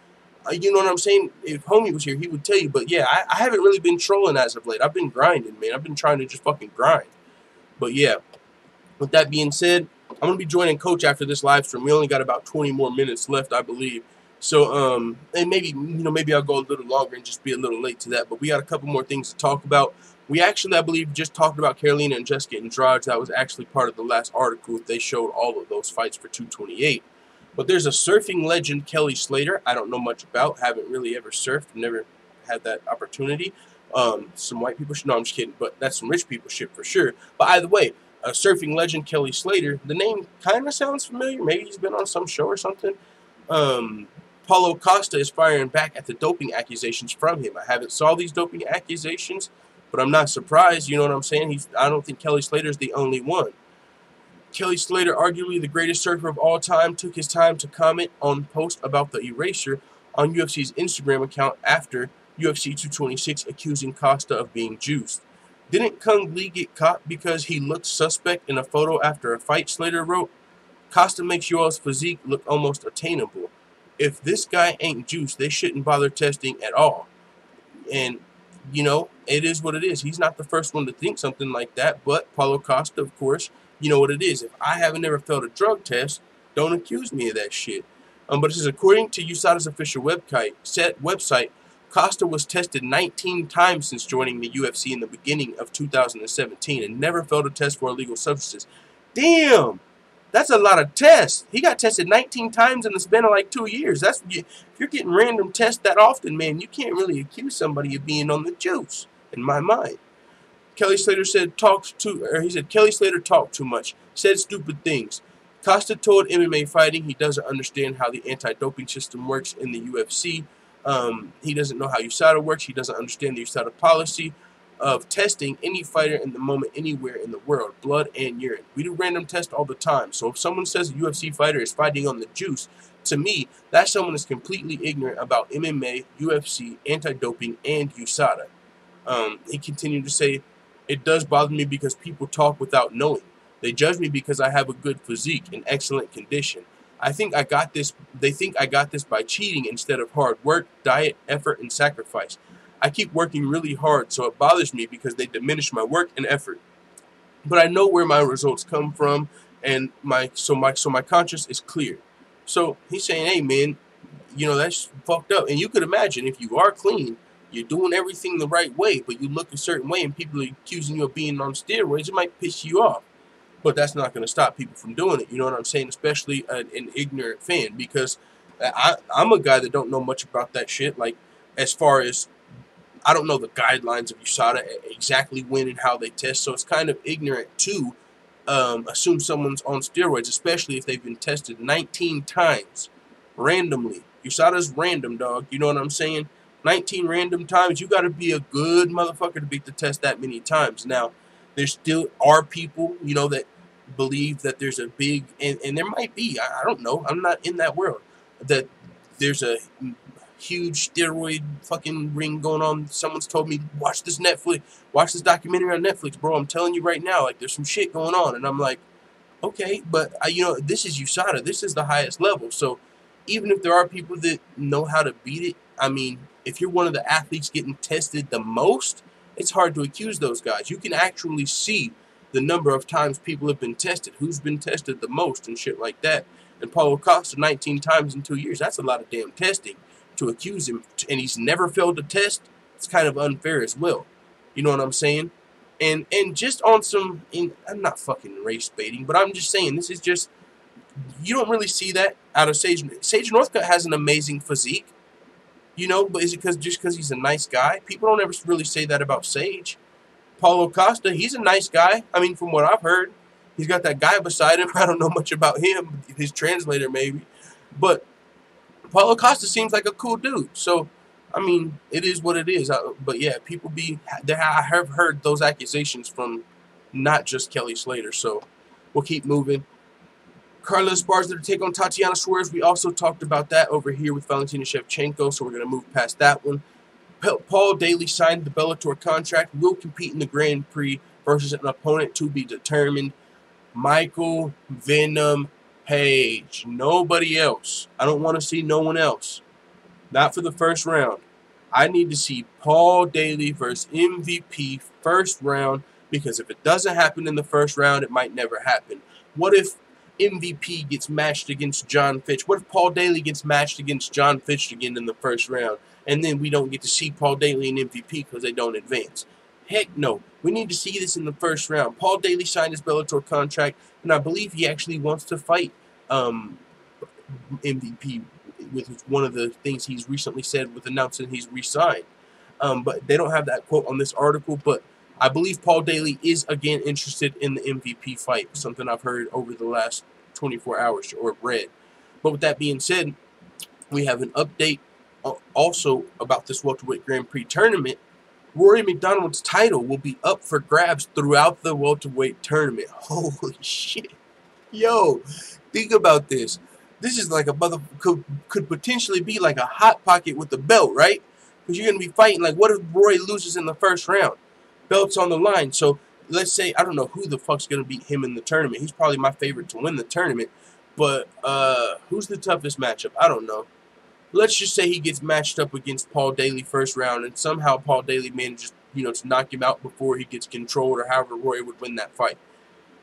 A: you know what I'm saying? If homie was here, he would tell you. But yeah, I haven't really been trolling as of late. I've been grinding, man. I've been trying to just fucking grind. But yeah, with that being said, I'm going to be joining Coach after this live stream. We only got about 20 more minutes left, I believe. So, and maybe, you know, maybe I'll go a little longer and just be a little late to that. But we got a couple more things to talk about. We actually, I believe, just talked about Carolina and Jessica Andrade. That was actually part of the last article. They showed all of those fights for 228. But there's a surfing legend, Kelly Slater. I don't know much about. Haven't really ever surfed. Never had that opportunity. Some white people shit. No, I'm just kidding. But that's some rich people shit for sure. But either way, a surfing legend, Kelly Slater. The name kind of sounds familiar. Maybe he's been on some show or something. Paulo Costa is firing back at the doping accusations from him. I haven't saw these doping accusations, but I'm not surprised. You know what I'm saying? I don't think Kelly Slater's the only one. Kelly Slater, arguably the greatest surfer of all time, took his time to comment on post about the eraser on UFC's Instagram account after UFC 226 accusing Costa of being juiced. Didn't Kung Lee get caught because he looked suspect in a photo after a fight, Slater wrote. Costa makes y'all's physique look almost attainable. If this guy ain't juiced, they shouldn't bother testing at all. And, you know, it is what it is. He's not the first one to think something like that, but Paulo Costa, of course, you know what it is. If I haven't ever failed a drug test, don't accuse me of that shit. But this is according to USADA's official website, Costa was tested 19 times since joining the UFC in the beginning of 2017 and never failed a test for illegal substances. Damn! That's a lot of tests. He got tested 19 times in the span of like 2 years. If you're getting random tests that often, man, you can't really accuse somebody of being on the juice, in my mind. Kelly Slater said Kelly Slater talked too much, said stupid things. Costa told MMA Fighting he doesn't understand how the anti-doping system works in the UFC. He doesn't know how USADA works. He doesn't understand the USADA policy of testing any fighter in the moment anywhere in the world, blood and urine. We do random tests all the time. So if someone says a UFC fighter is fighting on the juice, to me, that someone is completely ignorant about MMA, UFC, anti-doping, and USADA. He continued to say, it does bother me because people talk without knowing. They judge me because I have a good physique and excellent condition. They think I got this by cheating instead of hard work, diet, effort, and sacrifice. I keep working really hard, so it bothers me because they diminish my work and effort. But I know where my results come from, and my conscience is clear. So he's saying, hey man, you know, that's fucked up. And you could imagine if you are clean, You're doing everything the right way, but you look a certain way and people are accusing you of being on steroids. It might piss you off. But that's not going to stop people from doing it. You know what I'm saying? Especially an ignorant fan, because I'm a guy that don't know much about that shit. Like, as far as, I don't know the guidelines of USADA, exactly when and how they test. So it's kind of ignorant to assume someone's on steroids, especially if they've been tested 19 times randomly. USADA's random, dog. You know what I'm saying? 19 random times. You got to be a good motherfucker to beat the test that many times. Now, there still are people, you know, that believe that there's a big, and there might be, I don't know, I'm not in that world, that there's a huge steroid fucking ring going on. Someone's told me, watch this documentary on Netflix, bro. I'm telling you right now, like, there's some shit going on. And I'm like, okay, but you know, this is USADA. This is the highest level. So even if there are people that know how to beat it, I mean, if you're one of the athletes getting tested the most, it's hard to accuse those guys. You can actually see the number of times people have been tested, who's been tested the most and shit like that. And Paulo Costa 19 times in 2 years, that's a lot of damn testing to accuse him, and he's never failed a test. It's kind of unfair as well. You know what I'm saying? And just on some, I'm not fucking race baiting, but I'm just saying, this is just, you don't really see that out of Sage. Sage Northcutt has an amazing physique, you know, but is it just because he's a nice guy? People don't ever really say that about Sage. Paulo Costa, he's a nice guy. I mean, from what I've heard, he's got that guy beside him. I don't know much about him, his translator maybe, but Paulo Costa seems like a cool dude. So, I mean, it is what it is. But yeah, I have heard those accusations from not just Kelly Slater. So, we'll keep moving. Carla Esparza to take on Tatiana Suarez. We also talked about that over here with Valentina Shevchenko. So, we're going to move past that one. Paul Daley signed the Bellator contract. Will compete in the Grand Prix versus an opponent to be determined. Michael Venom Page. Nobody else. I don't want to see no one else. Not for the first round. I need to see Paul Daley versus MVP first round, because if it doesn't happen in the first round, it might never happen. What if MVP gets matched against John Fitch? What if Paul Daley gets matched against John Fitch again in the first round, and then we don't get to see Paul Daley and MVP because they don't advance? Heck no. We need to see this in the first round. Paul Daley signed his Bellator contract, and I believe he actually wants to fight MVP, with one of the things he's recently said with announcing he's re-signed. But they don't have that quote on this article, but I believe Paul Daley is again interested in the MVP fight, something I've heard over the last 24 hours or read. But with that being said, we have an update also about this welterweight Grand Prix tournament. Rory McDonald's title will be up for grabs throughout the welterweight tournament. Holy shit. Yo, think about this. This is like a could potentially be like a hot pocket with the belt, right? Because you're going to be fighting. Like, what if Roy loses in the first round? Belt's on the line. So let's say, I don't know who the fuck's going to beat him in the tournament. He's probably my favorite to win the tournament. But who's the toughest matchup? I don't know. Let's just say he gets matched up against Paul Daley first round, and somehow Paul Daley manages, you know, to knock him out before he gets controlled, or however Roy would win that fight.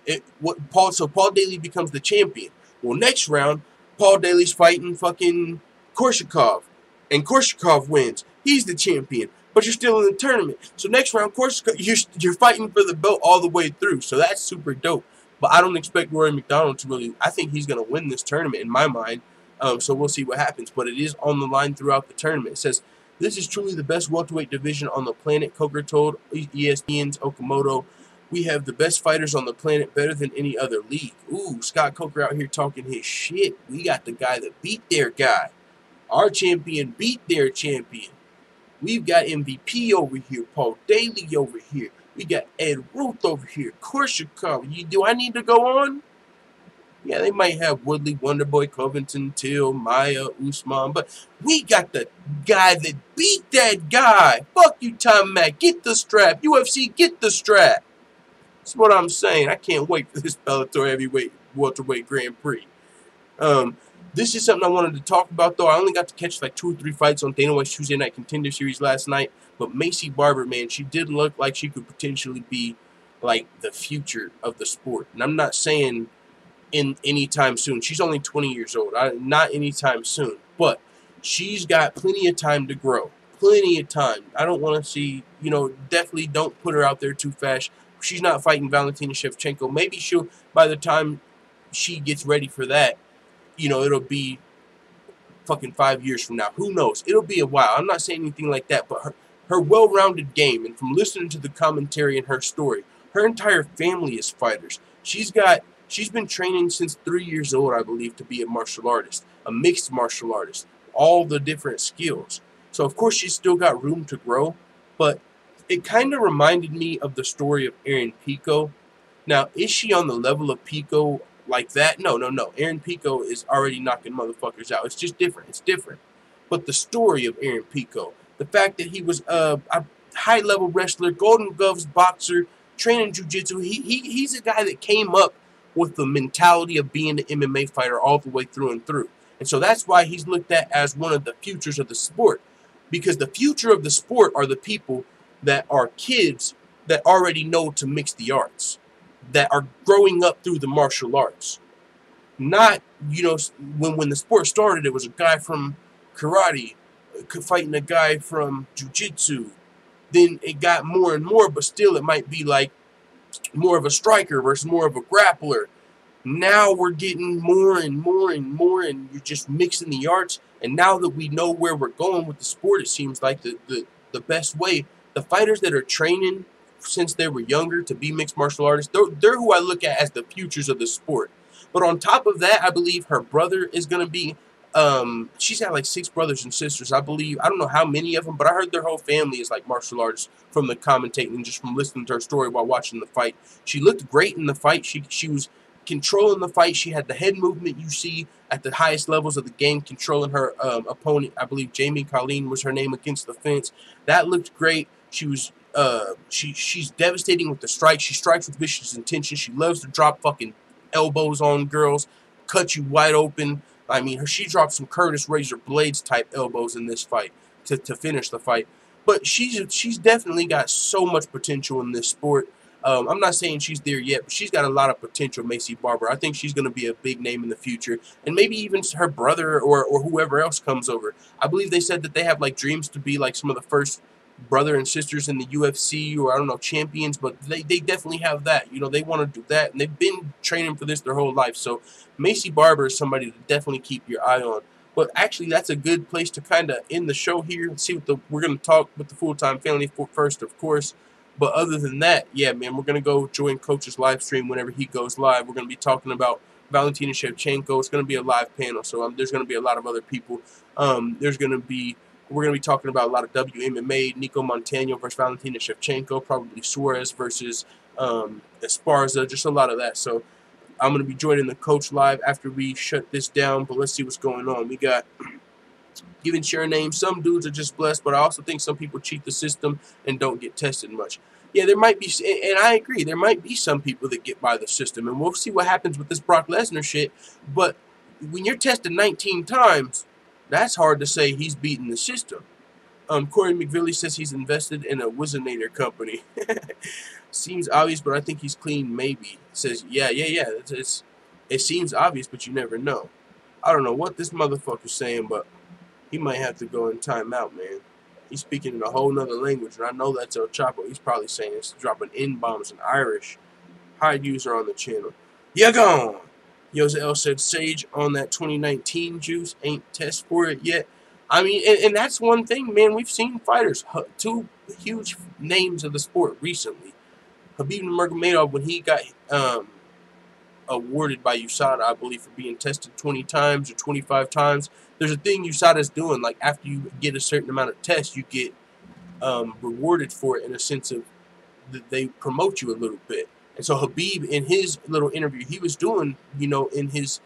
A: So Paul Daley becomes the champion. Well, next round, Paul Daley's fighting fucking Korshakov, and Korshakov wins. He's the champion, but you're still in the tournament. So next round, Korshakov, you're fighting for the belt all the way through. So that's super dope. But I don't expect Rory McDonald to really. I think he's going to win this tournament in my mind. So we'll see what happens. But it is on the line throughout the tournament. It says, this is truly the best welterweight division on the planet, Coker told ESPN's Okamoto. We have the best fighters on the planet, better than any other league. Ooh, Scott Coker out here talking his shit. We got the guy that beat their guy. Our champion beat their champion. We've got MVP over here, Paul Daley over here. We got Ed Ruth over here, Korshakov. Do I need to go on? Yeah, they might have Woodley, Wonderboy, Covington, Till, Maya, Usman, but we got the guy that beat that guy. Fuck you, Tom Mack. Get the strap. UFC, get the strap. That's what I'm saying. I can't wait for this Bellator heavyweight welterweight Grand Prix. This is something I wanted to talk about, though. I only got to catch like 2 or 3 fights on Dana White's Tuesday Night Contender Series last night. But Macy Barber, man, she did look like she could potentially be like the future of the sport. And I'm not saying in anytime soon. She's only 20 years old. Not anytime soon. But she's got plenty of time to grow. plenty of time. I don't want to see, definitely don't put her out there too fast. She's not fighting Valentina Shevchenko. Maybe she'll, by the time she gets ready for that, it'll be fucking 5 years from now. Who knows? It'll be a while. I'm not saying anything like that, but her well-rounded game, and from listening to the commentary and her story, her entire family is fighters. She's been training since 3 years old, I believe, to be a martial artist, a mixed martial artist, all the different skills. So of course she's still got room to grow, but it kind of reminded me of the story of Erin Pico. Now, is she on the level of Pico like that? No. Erin Pico is already knocking motherfuckers out. It's just different. It's different. But the story of Erin Pico, the fact that he was a high-level wrestler, Golden Gloves boxer, training jiu-jitsu, he's a guy that came up with the mentality of being an MMA fighter all the way through and through. And so that's why he's looked at as one of the futures of the sport. Because the future of the sport are the people that are kids that already know to mix the arts, that are growing up through the martial arts. Not, when the sport started, it was a guy from karate fighting a guy from jiu-jitsu. Then it got more and more, but still it might be like more of a striker versus more of a grappler. Now we're getting more and more and more, and you're just mixing the arts. And now that we know where we're going with the sport, it seems like the best way, the fighters that are training since they were younger to be mixed martial artists, they're who I look at as the futures of the sport. But on top of that, I believe her brother is going to be, she's got like 6 brothers and sisters, I believe. I don't know how many of them, but I heard their whole family is like martial artists from the commentating and just from listening to her story while watching the fight. She looked great in the fight. She was controlling the fight. She had the head movement you see at the highest levels of the game, controlling her opponent. I believe Jamie Colleen was her name, against the fence. That looked great. She was she's devastating with the strike. She strikes with vicious intention. She loves to drop fucking elbows on girls, cut you wide open. I mean, she dropped some Curtis Razor Blades type elbows in this fight to finish the fight. But she's definitely got so much potential in this sport. I'm not saying she's there yet, but she's got a lot of potential, Macy Barber. I think she's going to be a big name in the future. And maybe even her brother or whoever else comes over. I believe they said that they have like dreams to be like some of the first brother and sisters in the UFC, or I don't know, champions, but they definitely have that. They want to do that, and they've been training for this their whole life. So Macy Barber is somebody to definitely keep your eye on. But actually, that's a good place to kind of end the show here. See what we're going to talk with the full-time family first, of course. But other than that, yeah, man, we're going to go join Coach's live stream whenever he goes live. We're going to be talking about Valentina Shevchenko. It's going to be a live panel, so there's going to be a lot of other people. We're going to be talking about a lot of WMMA, Nico Montano versus Valentina Shevchenko, probably Suarez versus Esparza, just a lot of that. So I'm going to be joining the coach live after we shut this down, but let's see what's going on. We got giving share names. Some dudes are just blessed, but I also think some people cheat the system and don't get tested much. Yeah, there might be, and I agree, there might be some people that get by the system, and we'll see what happens with this Brock Lesnar shit. But when you're tested 19 times, that's hard to say he's beating the system. Corey McVilly says he's invested in a Wizinator company. Seems obvious, but I think he's clean, maybe. Says, yeah. It seems obvious, but you never know. I don't know what this motherfucker's saying, but he might have to go in timeout, man. He's speaking in a whole nother language, and I know that's El Chapo. He's probably saying it's dropping N-bombs in Irish. High user on the channel. You're gone! Jose L said Sage on that 2019 juice, ain't test for it yet. I mean, and that's one thing, man. We've seen fighters, 2 huge names of the sport recently. Khabib Nurmagomedov, when he got awarded by USADA, I believe, for being tested 20 times or 25 times. There's a thing USADA's doing, like after you get a certain amount of tests, you get rewarded for it in a sense of that they promote you a little bit. And so Khabib, in his little interview he was doing, in his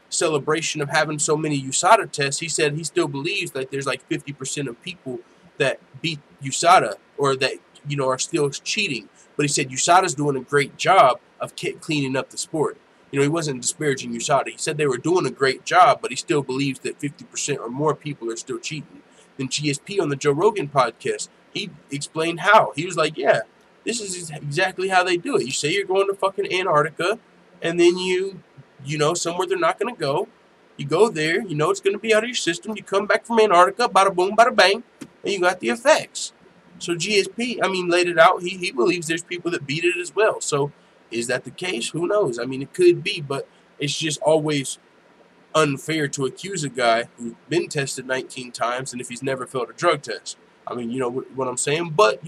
A: celebration of having so many USADA tests, he said he still believes that there's like 50% of people that beat USADA or that, are still cheating. But he said USADA's doing a great job of cleaning up the sport. He wasn't disparaging USADA. He said they were doing a great job, but he still believes that 50% or more people are still cheating. Then GSP on the Joe Rogan podcast, he explained how. He was like, yeah, this is exactly how they do it. You say you're going to fucking Antarctica, and then somewhere they're not going to go. You go there, it's going to be out of your system. You come back from Antarctica, bada boom, bada bang. and you got the effects. So GSP, I mean, laid it out. He believes there's people that beat it as well. So is that the case? Who knows? I mean, it could be, but it's just always unfair to accuse a guy who's been tested 19 times and if he's never failed a drug test. I mean, you know what I'm saying? But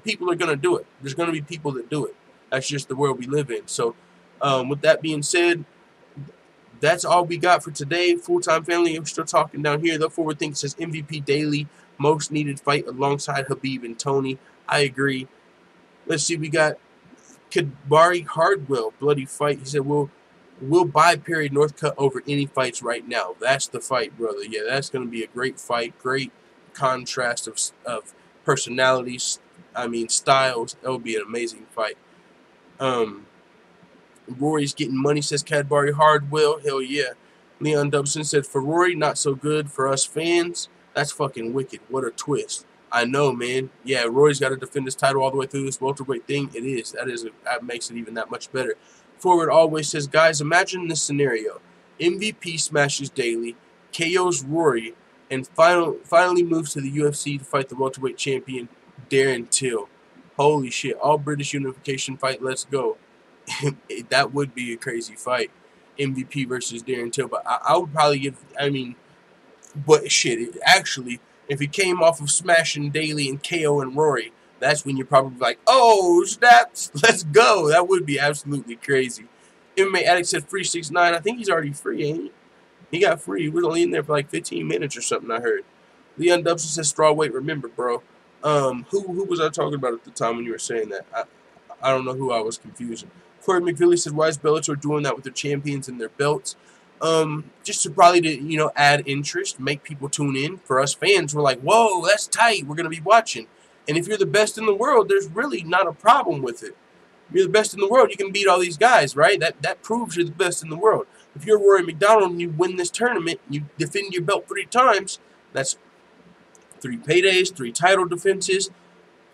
A: people are going to do it. There's going to be people that do it. That's just the world we live in. So with that being said, that's all we got for today. Full-time family, I'm still talking down here. The forward thing says MVP Daily, most needed fight alongside Habib and Tony. I agree. Let's see, we got Kadbari Hardwell, bloody fight. He said, we'll buy Perry Northcutt over any fights right now. That's the fight, brother. Yeah, that's going to be a great fight. Great contrast of personalities. I mean, styles. That would be an amazing fight. Rory's getting money, says Cadbury Hardwell. Hell yeah. Leon Dodson said, for Rory, not so good. For us fans, that's fucking wicked. What a twist. I know, man. Yeah, Rory's got to defend his title all the way through this welterweight thing. It is. That makes it even that much better. Forward always says, guys, imagine this scenario. MVP smashes Daly, KOs Rory, and finally moves to the UFC to fight the welterweight champion, Darren Till. Holy shit. All British unification fight. Let's go. That would be a crazy fight. MVP versus Darren Till. But I would probably give, I mean, but shit, actually, if he came off of smashing Daly and KO and Rory, that's when you're probably like, oh, snaps, let's go. That would be absolutely crazy. MMA Addict said free 6'9". I think he's already free, ain't he? He got free. He was only in there for like 15 minutes or something, I heard. Leon Dubson says strawweight. Remember, bro. Who was I talking about at the time when you were saying that? I don't know who I was confusing. Corey McVilly said, why is Bellator doing that with their champions and their belts? Just to probably add interest, make people tune in. For us fans, we're like, whoa, that's tight. We're going to be watching. And if you're the best in the world, there's really not a problem with it. If you're the best in the world, you can beat all these guys, right? That proves you're the best in the world. If you're Rory McDonald and you win this tournament, you defend your belt 3 times, that's 3 paydays, 3 title defenses,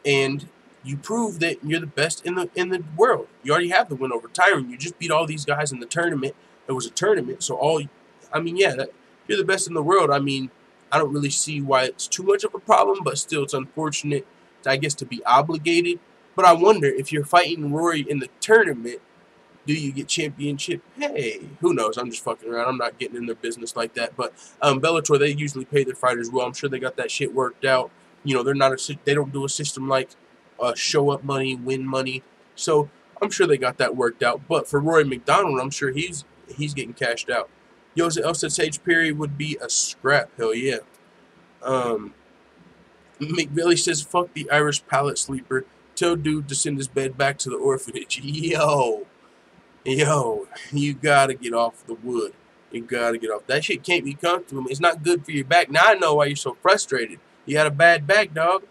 A: and you prove that you're the best in the world. You already have the win over Tyron. You just beat all these guys in the tournament. It was a tournament, so if you're the best in the world, I mean, I don't really see why it's too much of a problem, but still it's unfortunate, I guess, to be obligated. But I wonder, if you're fighting Rory in the tournament, do you get championship? Hey, who knows? I'm just fucking around. I'm not getting in their business like that. But Bellator, they usually pay their fighters well. I'm sure they got that shit worked out. You know, they don't do a system like show up money, win money. So I'm sure they got that worked out. But for Rory McDonald, I'm sure he's getting cashed out. Jose El said Sage Perry would be a scrap. Hell yeah. McVilly says, fuck the Irish pallet sleeper. Tell dude to send his bed back to the orphanage. Yo, you gotta get off the wood. You gotta get off. That shit can't be comfortable. It's not good for your back. Now I know why you're so frustrated. You got a bad back, dog.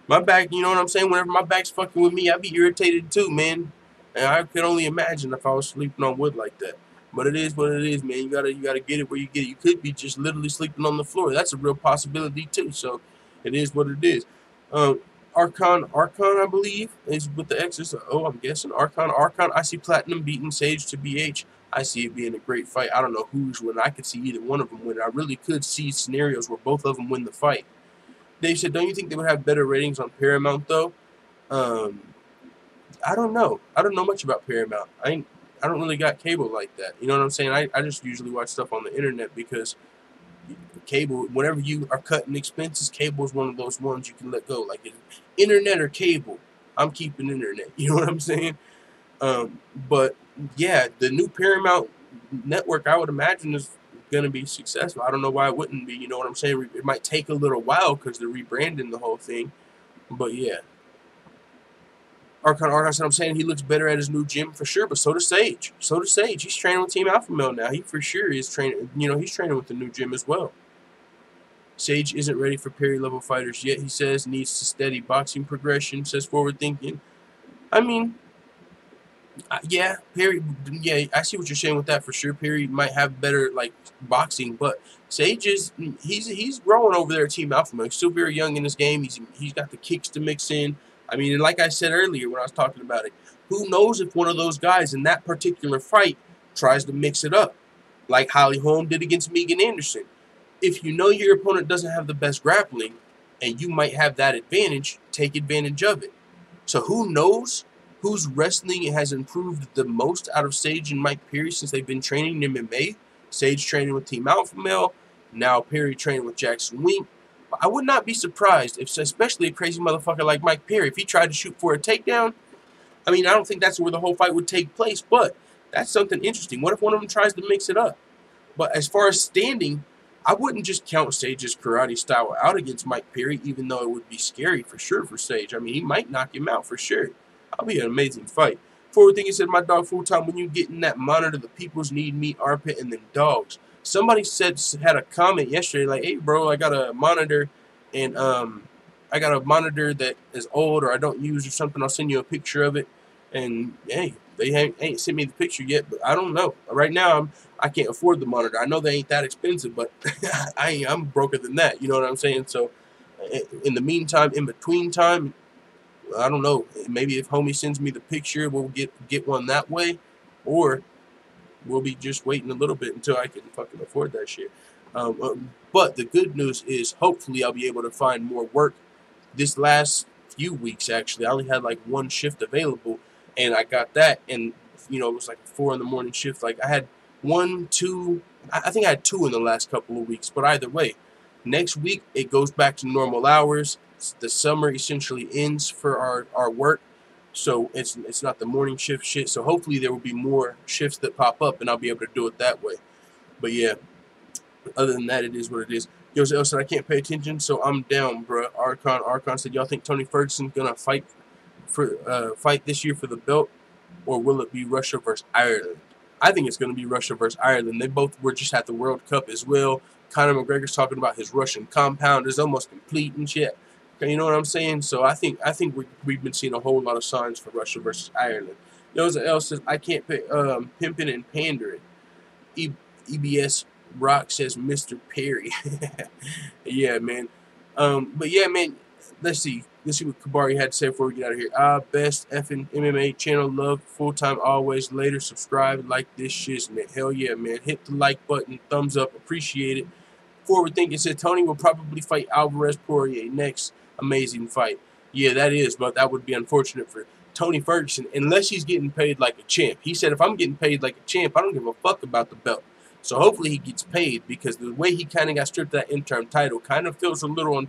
A: My back, you know what I'm saying? Whenever my back's fucking with me, I be irritated too, man. And I could only imagine if I was sleeping on wood like that. But it is what it is, man. You gotta get it where you get it. You could be just literally sleeping on the floor. That's a real possibility too. So it is what it is. Archon, I believe, is with the X's. Oh, I'm guessing Archon. I see Platinum beating Sage to BH. I see it being a great fight. I don't know who's winning. I could see either one of them win. I really could see scenarios where both of them win the fight. Dave said, don't you think they would have better ratings on Paramount, though? I don't know. I don't know much about Paramount. I don't really got cable like that. You know what I'm saying? I just usually watch stuff on the internet because cable, whenever you are cutting expenses, cable is one of those ones you can let go. Like internet or cable, I'm keeping internet. You know what I'm saying? But yeah, the new Paramount network, I would imagine, is going to be successful. I don't know why it wouldn't be. You know what I'm saying? It might take a little while because they're rebranding the whole thing. But yeah. Archon said, I'm saying he looks better at his new gym for sure, but so does Sage. He's training with Team Alpha Male now. He for sure is training. You know, he's training with the new gym as well. Sage isn't ready for Perry level fighters yet, he says. Needs to steady boxing progression, says Forward Thinking. I mean, yeah, Perry, yeah, I see what you're saying with that for sure. Perry might have better, like, boxing, but Sage he's growing over there at Team Alpha Male. He's still very young in this game. He's got the kicks to mix in. I mean, and like I said earlier when I was talking about it, who knows if one of those guys in that particular fight tries to mix it up, like Holly Holm did against Megan Anderson. If you know your opponent doesn't have the best grappling, and you might have that advantage. Take advantage of it. So who knows whose wrestling has improved the most out of Sage and Mike Perry since they've been training in MMA? Sage training with Team Alpha Male, now Perry training with Jackson Wink. I would not be surprised if, especially a crazy motherfucker like Mike Perry, if he tried to shoot for a takedown. I mean, I don't think that's where the whole fight would take place, but that's something interesting. What if one of them tries to mix it up? But as far as standing, I wouldn't just count Sage's karate style out against Mike Perry, even though it would be scary for sure for Sage. I mean, he might knock him out for sure. That'll be an amazing fight. Forward thinking said, my dog full time, when you get in that monitor, the people's need meat, armpit, and then dogs. Somebody had a comment yesterday like, hey, bro, I got a monitor, and I got a monitor that is old or I don't use or something. I'll send you a picture of it. And, hey, they ain't sent me the picture yet, but I don't know. Right now, I can't afford the monitor. I know they ain't that expensive, but I'm broker than that. You know what I'm saying? So, in the meantime, in between time, I don't know. Maybe if homie sends me the picture, we'll get one that way, or we'll be just waiting a little bit until I can fucking afford that shit. But the good news is, hopefully, I'll be able to find more work. This last few weeks, actually, I only had like one shift available, and I got that, and you know, it was like a 4 in the morning shift. Like I had 1, 2, I think I had 2 in the last couple of weeks. But either way, next week it goes back to normal hours. The summer essentially ends for our work, so it's not the morning shift shit. So hopefully there will be more shifts that pop up, and I'll be able to do it that way. But yeah, other than that, it is what it is. Yo said I can't pay attention, so I'm down, bro. Archon said, y'all think Tony Ferguson's gonna fight this year for the belt, or will it be Russia versus Ireland? I think it's gonna be Russia versus Ireland. They both were just at the World Cup as well. Conor McGregor's talking about his Russian compound is almost complete and shit. You know what I'm saying? So I think we've been seeing a whole lot of signs for Russia versus Ireland. Yo says I can't pay pimping and pandering. EBS Rock says Mr. Perry. Yeah, man. But yeah, man. Let's see what Kabari had to say before we get out of here. Best effing MMA channel. Love full time always. Later, subscribe, like this shit, man. Hell yeah, man. Hit the like button, thumbs up, appreciate it. Forward thinking said Tony will probably fight Alvarez Poirier next. Amazing fight. Yeah, that is, but that would be unfortunate for Tony Ferguson unless he's getting paid like a champ. He said if I'm getting paid like a champ, I don't give a fuck about the belt. So hopefully he gets paid, because the way he kind of got stripped of that interim title kind of feels a little,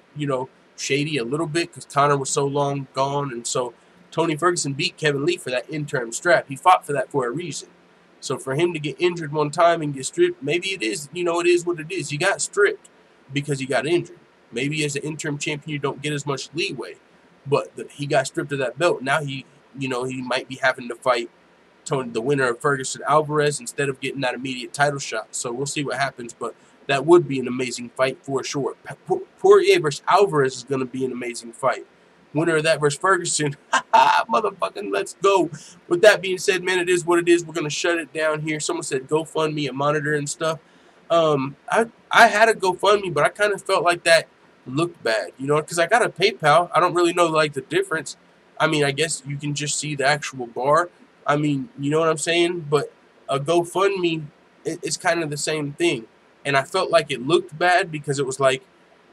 A: shady a little bit, because Conor was so long gone, and so Tony Ferguson beat Kevin Lee for that interim strap. He fought for that for a reason. So for him to get injured one time and get stripped, maybe it is, it is what it is. You got stripped because you got injured. Maybe as an interim champion you don't get as much leeway, but he got stripped of that belt. Now he might be having to fight the winner of Ferguson Alvarez instead of getting that immediate title shot. So we'll see what happens, but that would be an amazing fight for sure. Poirier versus Alvarez is going to be an amazing fight. Winner of that versus Ferguson, motherfucking let's go. With that being said, man, it is what it is. We're going to shut it down here. Someone said GoFundMe, a monitor and stuff. I had a GoFundMe, but I kind of felt like that looked bad, because I got a PayPal. I don't really know, like, the difference. I mean, I guess you can just see the actual bar. I mean, you know what I'm saying? But a GoFundMe, it's kind of the same thing. And I felt like it looked bad because it was like,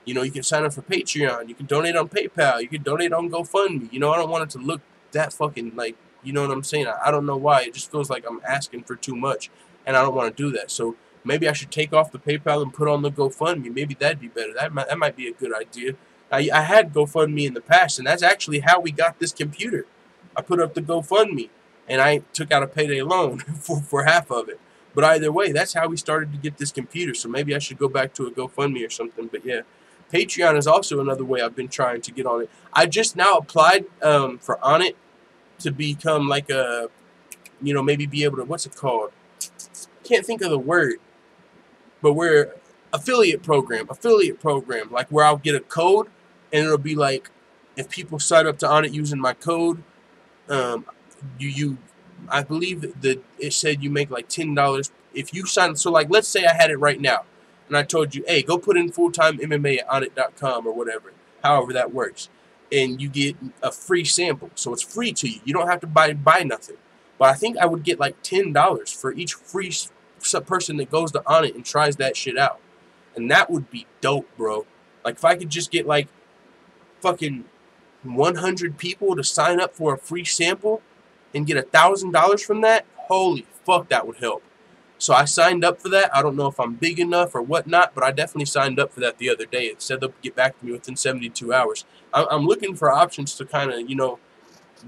A: you can sign up for Patreon. You can donate on PayPal. You can donate on GoFundMe. I don't want it to look that fucking like, you know what I'm saying? I don't know why. It just feels like I'm asking for too much, and I don't want to do that. So maybe I should take off the PayPal and put on the GoFundMe. Maybe that'd be better. That might be a good idea. I had GoFundMe in the past, and that's actually how we got this computer. I put up the GoFundMe, and I took out a payday loan for half of it. But either way, that's how we started to get this computer. So maybe I should go back to a GoFundMe or something. But yeah, Patreon is also another way I've been trying to get on it. I just now applied for on it to become like a, maybe be able to, what's it called? Can't think of the word. But we're affiliate program, like where I'll get a code, and it'll be like, if people sign up to on it using my code, I believe that it said you make like $10 if you sign. So like, let's say I had it right now, and I told you, hey, go put in full-time MMA at onit.com or whatever, however that works, and you get a free sample. So it's free to you. You don't have to buy nothing. But I think I would get like $10 for each free person that goes to on it and tries that shit out. And that would be dope, bro. Like, if I could just get like fucking 100 people to sign up for a free sample and get $1,000 from that, holy fuck, that would help. So I signed up for that. I don't know if I'm big enough or whatnot, but I definitely signed up for that the other day. It said they'll get back to me within 72 hours. I'm looking for options to kind of,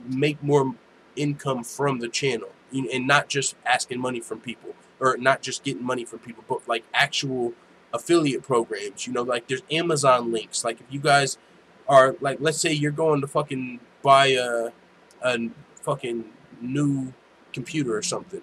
A: make more income from the channel, and not just asking money from people, or not just getting money from people, but like actual affiliate programs. Like there's Amazon links. Like if you guys are like, let's say you're going to fucking buy a fucking new computer or something,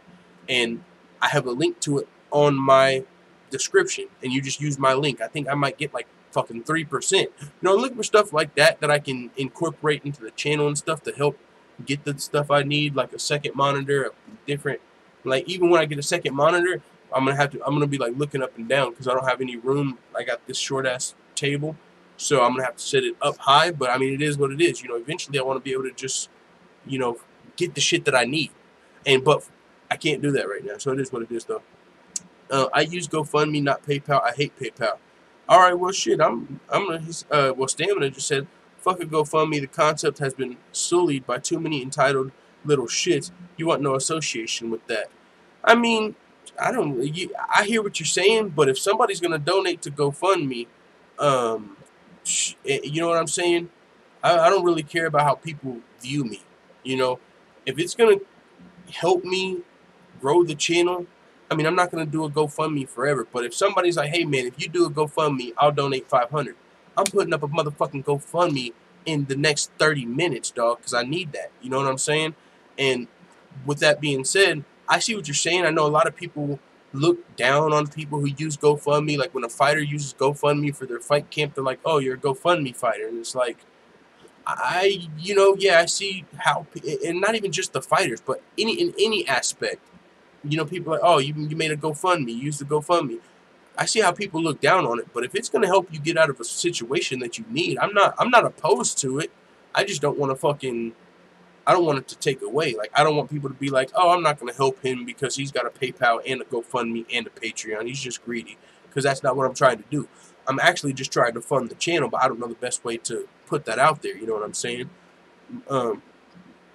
A: and I have a link to it on my description, and you just use my link, I think I might get like fucking 3%. Look for stuff like that I can incorporate into the channel and stuff to help get the stuff I need, like a second monitor, a different, like even when I get a second monitor, I'm gonna be like looking up and down because I don't have any room. I got this short ass table, so I'm gonna have to set it up high. But I mean, it is what it is. Eventually I want to be able to just, get the shit that I need, but I can't do that right now. So it is what it is, though. I use GoFundMe, not PayPal. I hate PayPal. All right, well, shit. Stamina just said, "Fuck a GoFundMe. The concept has been sullied by too many entitled little shits. You want no association with that." I mean, I hear what you're saying, but if somebody's gonna donate to GoFundMe, you know what I'm saying? I don't really care about how people view me. If it's gonna help me grow the channel, I mean, I'm not going to do a GoFundMe forever, but if somebody's like, hey man, if you do a GoFundMe, I'll donate $500. I'm putting up a motherfucking GoFundMe in the next 30 minutes, dog, because I need that. You know what I'm saying? And with that being said, I see what you're saying. I know a lot of people look down on people who use GoFundMe. Like when a fighter uses GoFundMe for their fight camp, they're like, oh, you're a GoFundMe fighter. And it's like, I see how, and not even just the fighters, but in any aspect, people are like, oh, you made a GoFundMe, you used the GoFundMe. I see how people look down on it, but if it's gonna help you get out of a situation that you need, I'm not opposed to it. I just don't want to I don't want it to take away. Like, I don't want people to be like, oh, I'm not gonna help him because he's got a PayPal and a GoFundMe and a Patreon. He's just greedy, because that's not what I'm trying to do. I'm actually just trying to fund the channel, but I don't know the best way to put that out there. You know what I'm saying?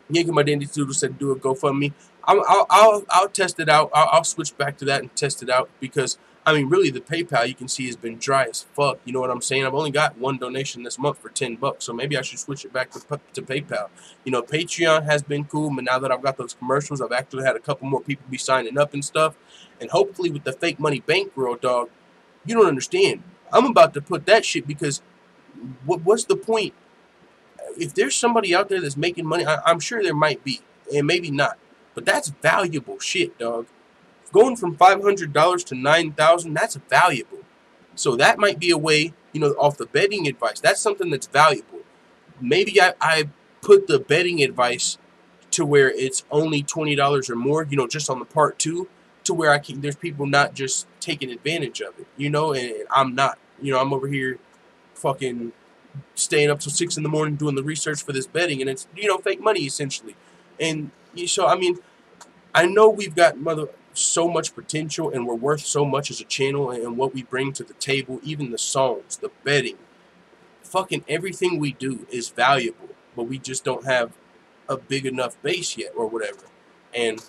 A: Yankee My Dandy Doodle said do a GoFundMe. I'll test it out. I'll switch back to that and test it out, because I mean, really, the PayPal you can see has been dry as fuck. You know what I'm saying? I've only got one donation this month for $10, so maybe I should switch it back to PayPal. Patreon has been cool, but now that I've got those commercials, I've actually had a couple more people be signing up and stuff. And hopefully, with the fake money bankroll, dog, you don't understand. I'm about to put that shit, because what's the point? If there's somebody out there that's making money, I'm sure there might be, and maybe not. But that's valuable shit, dog. Going from $500 to $9,000, that's valuable. So that might be a way, off the betting advice. That's something that's valuable. Maybe I put the betting advice to where it's only $20 or more, just on the part 2, to where there's people not just taking advantage of it, and I'm not. I'm over here fucking staying up till 6 in the morning doing the research for this betting, and it's, fake money essentially. And so, I mean, I know we've got so much potential, and we're worth so much as a channel, and what we bring to the table, even the songs, the betting, fucking everything we do is valuable, but we just don't have a big enough base yet, or whatever. And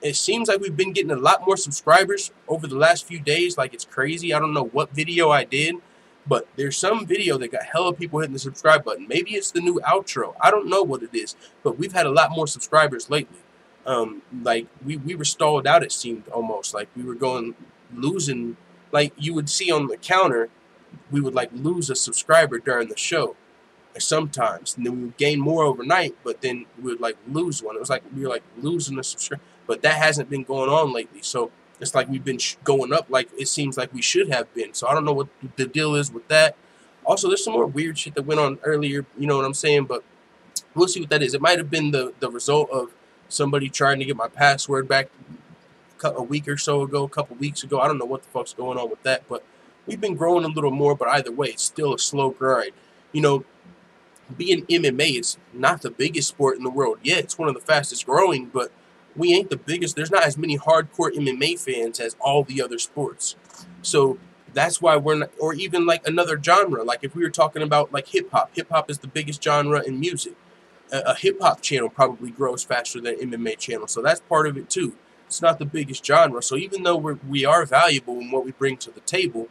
A: it seems like we've been getting a lot more subscribers over the last few days. Like, it's crazy. I don't know what video I did, but there's some video that got hella people hitting the subscribe button. Maybe it's the new outro. I don't know what it is, but we've had a lot more subscribers lately. Like we were stalled out, it seemed, almost like we were losing. Like, you would see on the counter, we would like lose a subscriber during the show sometimes, and then we would gain more overnight, but then we would like lose one. It was like we were like losing a subscriber, but that hasn't been going on lately. So it's like we've been going up, like it seems like we should have been. So I don't know what the deal is with that. Also, there's some more weird shit that went on earlier, you know what I'm saying? But we'll see what that is. It might have been the result of somebody trying to get my password back a week or so ago, a couple weeks ago. I don't know what the fuck's going on with that, but we've been growing a little more. But either way, it's still a slow grind. Being MMA, it's not the biggest sport in the world. Yeah, it's one of the fastest growing, but we ain't the biggest. There's not as many hardcore MMA fans as all the other sports. So That's why we're not, or even like another genre. Like if we were talking about like hip hop is the biggest genre in music. A hip hop channel probably grows faster than an MMA channel, so that's part of it too. It's not the biggest genre, so even though we are valuable in what we bring to the table,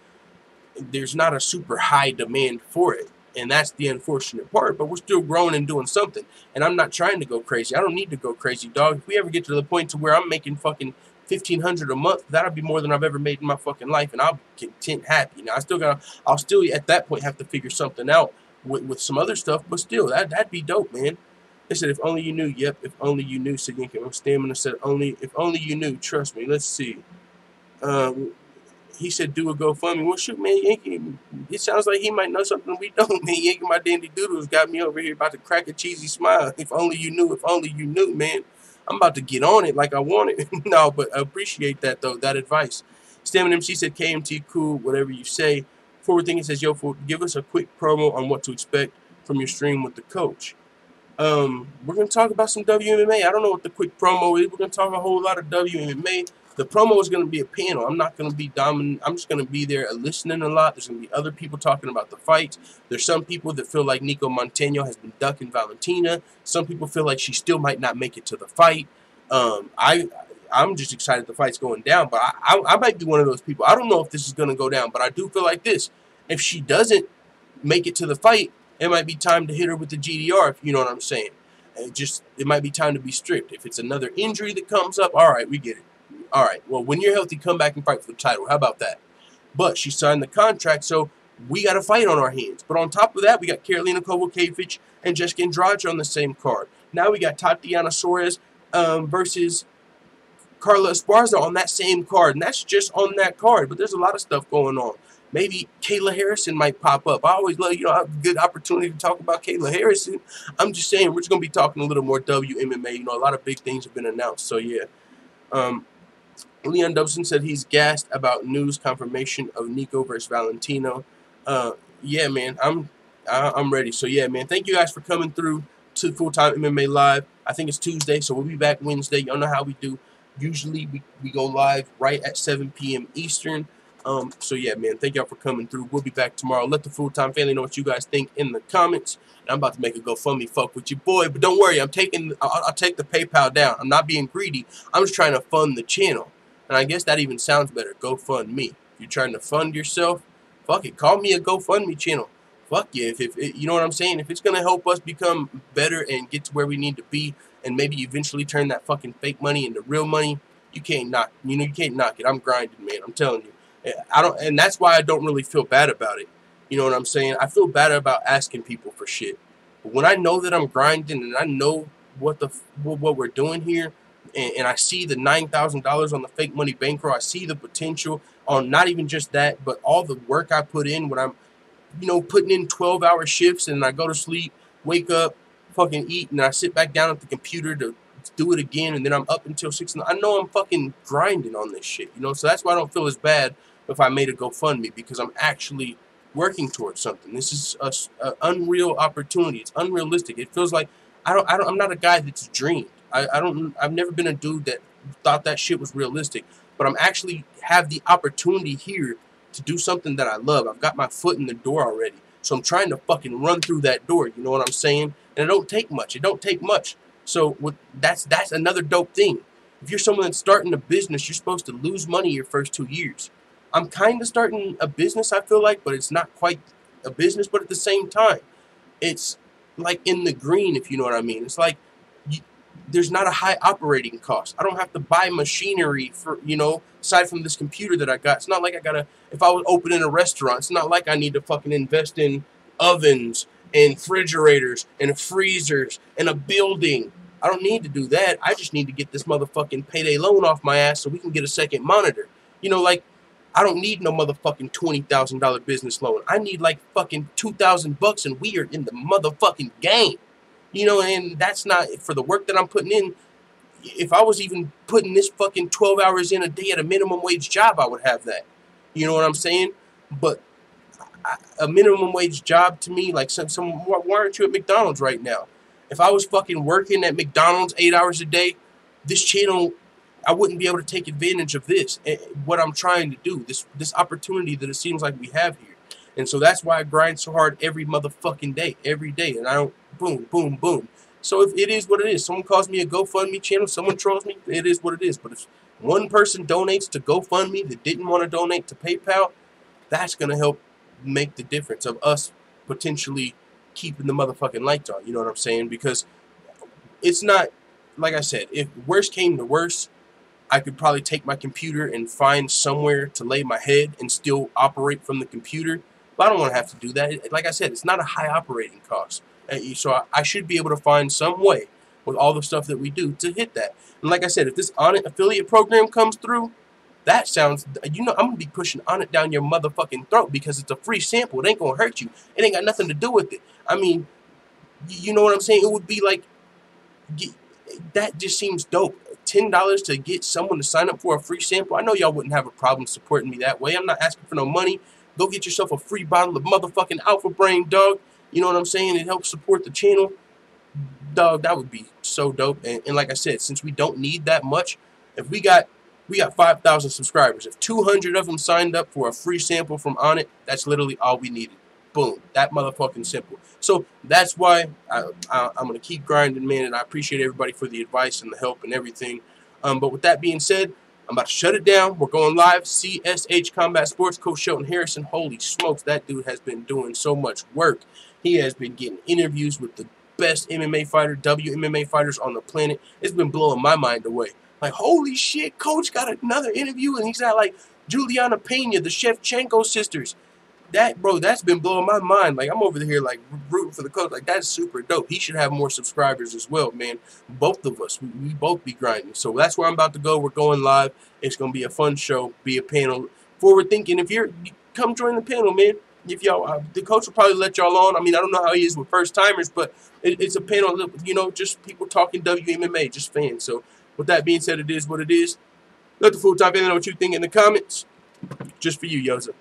A: there's not a super high demand for it. And that's the unfortunate part, but we're still growing and doing something. And I'm not trying to go crazy. I don't need to go crazy, dog. If we ever get to the point to where I'm making fucking $1,500 a month, that'll be more than I've ever made in my fucking life, and I'll be content, happy. Now I'll still at that point have to figure something out with some other stuff, but still, that'd be dope, man. They said, if only you knew. Yep, if only you knew, said Yankee. Stamina said, if only you knew. Trust me. Let's see. He said, do a GoFundMe. Well, shoot, man, Yankee, it sounds like he might know something we don't, man. Yankee, my dandy doodles got me over here about to crack a cheesy smile. If only you knew, man. I'm about to get on it like I want it. No, but I appreciate that, though, that advice. Stamann MC said, KMT, cool, whatever you say. Forward Thinking says, yo, give us a quick promo on what to expect from your stream with the coach. We're going to talk about some WMMA. I don't know what the quick promo is. We're going to talk a whole lot of WMMA. The promo is going to be a panel. I'm not going to be dominant. I'm just going to be there listening a lot. There's going to be other people talking about the fights. There's some people that feel like Nico Montano has been ducking Valentina. Some people feel like she still might not make it to the fight. I'm just excited the fight's going down, but I might be one of those people. I don't know if this is going to go down, but I do feel like this. If she doesn't make it to the fight, it might be time to hit her with the GDR, if you know what I'm saying. It might be time to be strict. If it's another injury that comes up, all right, we get it. All right, well, when you're healthy, come back and fight for the title. How about that? But she signed the contract, so we got a fight on our hands. But on top of that, we got Karolina Kowalkiewicz and Jessica Andrade on the same card. Now we got Tatiana Suarez versus Carla Esparza on that same card, and that's just on that card. But there's a lot of stuff going on. Maybe Kayla Harrison might pop up. I always love, a good opportunity to talk about Kayla Harrison. I'm just saying, we're just going to be talking a little more WMMA. A lot of big things have been announced. So, yeah. Leon Dodson said he's gassed about news confirmation of Nico versus Valentino. Yeah, man, I'm ready. So, yeah, man, thank you guys for coming through to Full-Time MMA Live. I think it's Tuesday, so we'll be back Wednesday. Y'all know how we do. Usually, we go live right at 7 p.m. Eastern. So yeah, man, thank y'all for coming through. We'll be back tomorrow. Let the full-time family know what you guys think in the comments. And I'm about to make a GoFundMe fuck with your boy, but don't worry, I'll take the PayPal down. I'm not being greedy. I'm just trying to fund the channel. And I guess that even sounds better. GoFundMe. If you're trying to fund yourself, fuck it. Call me a GoFundMe channel. Fuck yeah. If you know what I'm saying? If it's gonna help us become better and get to where we need to be, and maybe eventually turn that fucking fake money into real money, you can't knock. You can't knock it. I'm grinding, man. I'm telling you. And that's why I don't really feel bad about it. You know what I'm saying? I feel bad about asking people for shit. But when I know that I'm grinding and I know what we're doing here, and I see the $9,000 on the fake money bankroll, I see the potential on not even just that, but all the work I put in when I'm, putting in 12-hour shifts and I go to sleep, wake up, fucking eat, and I sit back down at the computer to do it again, and then I'm up until 6. I know I'm fucking grinding on this shit, so that's why I don't feel as bad if I made a GoFundMe, because I'm actually working towards something. This is an unreal opportunity. It's unrealistic. It feels like I'm not a guy that's dreamed. I've never been a dude that thought that shit was realistic, but I'm actually have the opportunity here to do something that I love. I've got my foot in the door already, so I'm trying to fucking run through that door. You know what I'm saying? And it don't take much. It don't take much. So that's another dope thing. If you're someone that's starting a business, you're supposed to lose money your first 2 years. I'm kind of starting a business, I feel like, but it's not quite a business. But at the same time, it's like in the green, if you know what I mean. It's like there's not a high operating cost. I don't have to buy machinery for, aside from this computer that I got. It's not like I gotta, if I was opening a restaurant, it's not like I need to fucking invest in ovens and refrigerators and freezers and a building. I don't need to do that. I just need to get this motherfucking payday loan off my ass so we can get a second monitor. I don't need no motherfucking $20,000 business loan. I need like fucking $2,000 and we are in the motherfucking game. And that's not for the work that I'm putting in. If I was even putting this fucking 12 hours in a day at a minimum wage job, I would have that. You know what I'm saying? But a minimum wage job to me, like why aren't you at McDonald's right now? If I was fucking working at McDonald's 8 hours a day, this channel I wouldn't be able to take advantage of this, what I'm trying to do, this opportunity that it seems like we have here. And so that's why I grind so hard every motherfucking day, every day. And I don't, boom, boom, boom. So if it is what it is, someone calls me a GoFundMe channel, someone trolls me, it is what it is. But if one person donates to GoFundMe that didn't want to donate to PayPal, that's going to help make the difference of us potentially keeping the motherfucking lights on. You know what I'm saying? Because it's not, like I said, if worst came to worst, I could probably take my computer and find somewhere to lay my head and still operate from the computer. But I don't want to have to do that. Like I said, it's not a high operating cost. So I should be able to find some way with all the stuff that we do to hit that. And like I said, if this Onnit affiliate program comes through, that sounds, I'm going to be pushing Onnit down your motherfucking throat because it's a free sample. It ain't going to hurt you. It ain't got nothing to do with it. I mean, you know what I'm saying? It would be like, that just seems dope. $10 to get someone to sign up for a free sample. I know y'all wouldn't have a problem supporting me that way. I'm not asking for no money. Go get yourself a free bottle of motherfucking Alpha Brain, dog. You know what I'm saying? It helps support the channel. Dog, that would be so dope. And like I said, since we don't need that much, if we got 5,000 subscribers, if 200 of them signed up for a free sample from Onnit, that's literally all we needed. Boom. That motherfucking simple. So that's why I'm going to keep grinding, man, and I appreciate everybody for the advice and the help and everything. But with that being said, I'm about to shut it down. We're going live. CSH Combat Sports, Coach Shelton Harrison. Holy smokes, that dude has been doing so much work. He has been getting interviews with the best MMA fighter, WMMA fighters on the planet. It's been blowing my mind away. Like, holy shit, Coach got another interview, and he's got, like, Juliana Pena, the Shevchenko sisters. That, bro, that's been blowing my mind. Like, I'm over here, like, rooting for the coach. Like, that's super dope. He should have more subscribers as well, man. Both of us. We both be grinding. So that's where I'm about to go. We're going live. It's going to be a fun show, be a panel. Forward thinking, come join the panel, man. If y'all, the coach will probably let y'all on. I mean, I don't know how he is with first-timers, but it's a panel, just people talking WMMA, just fans. So with that being said, it is what it is. Let the full-time fan know what you think in the comments. Just for you, Yoza.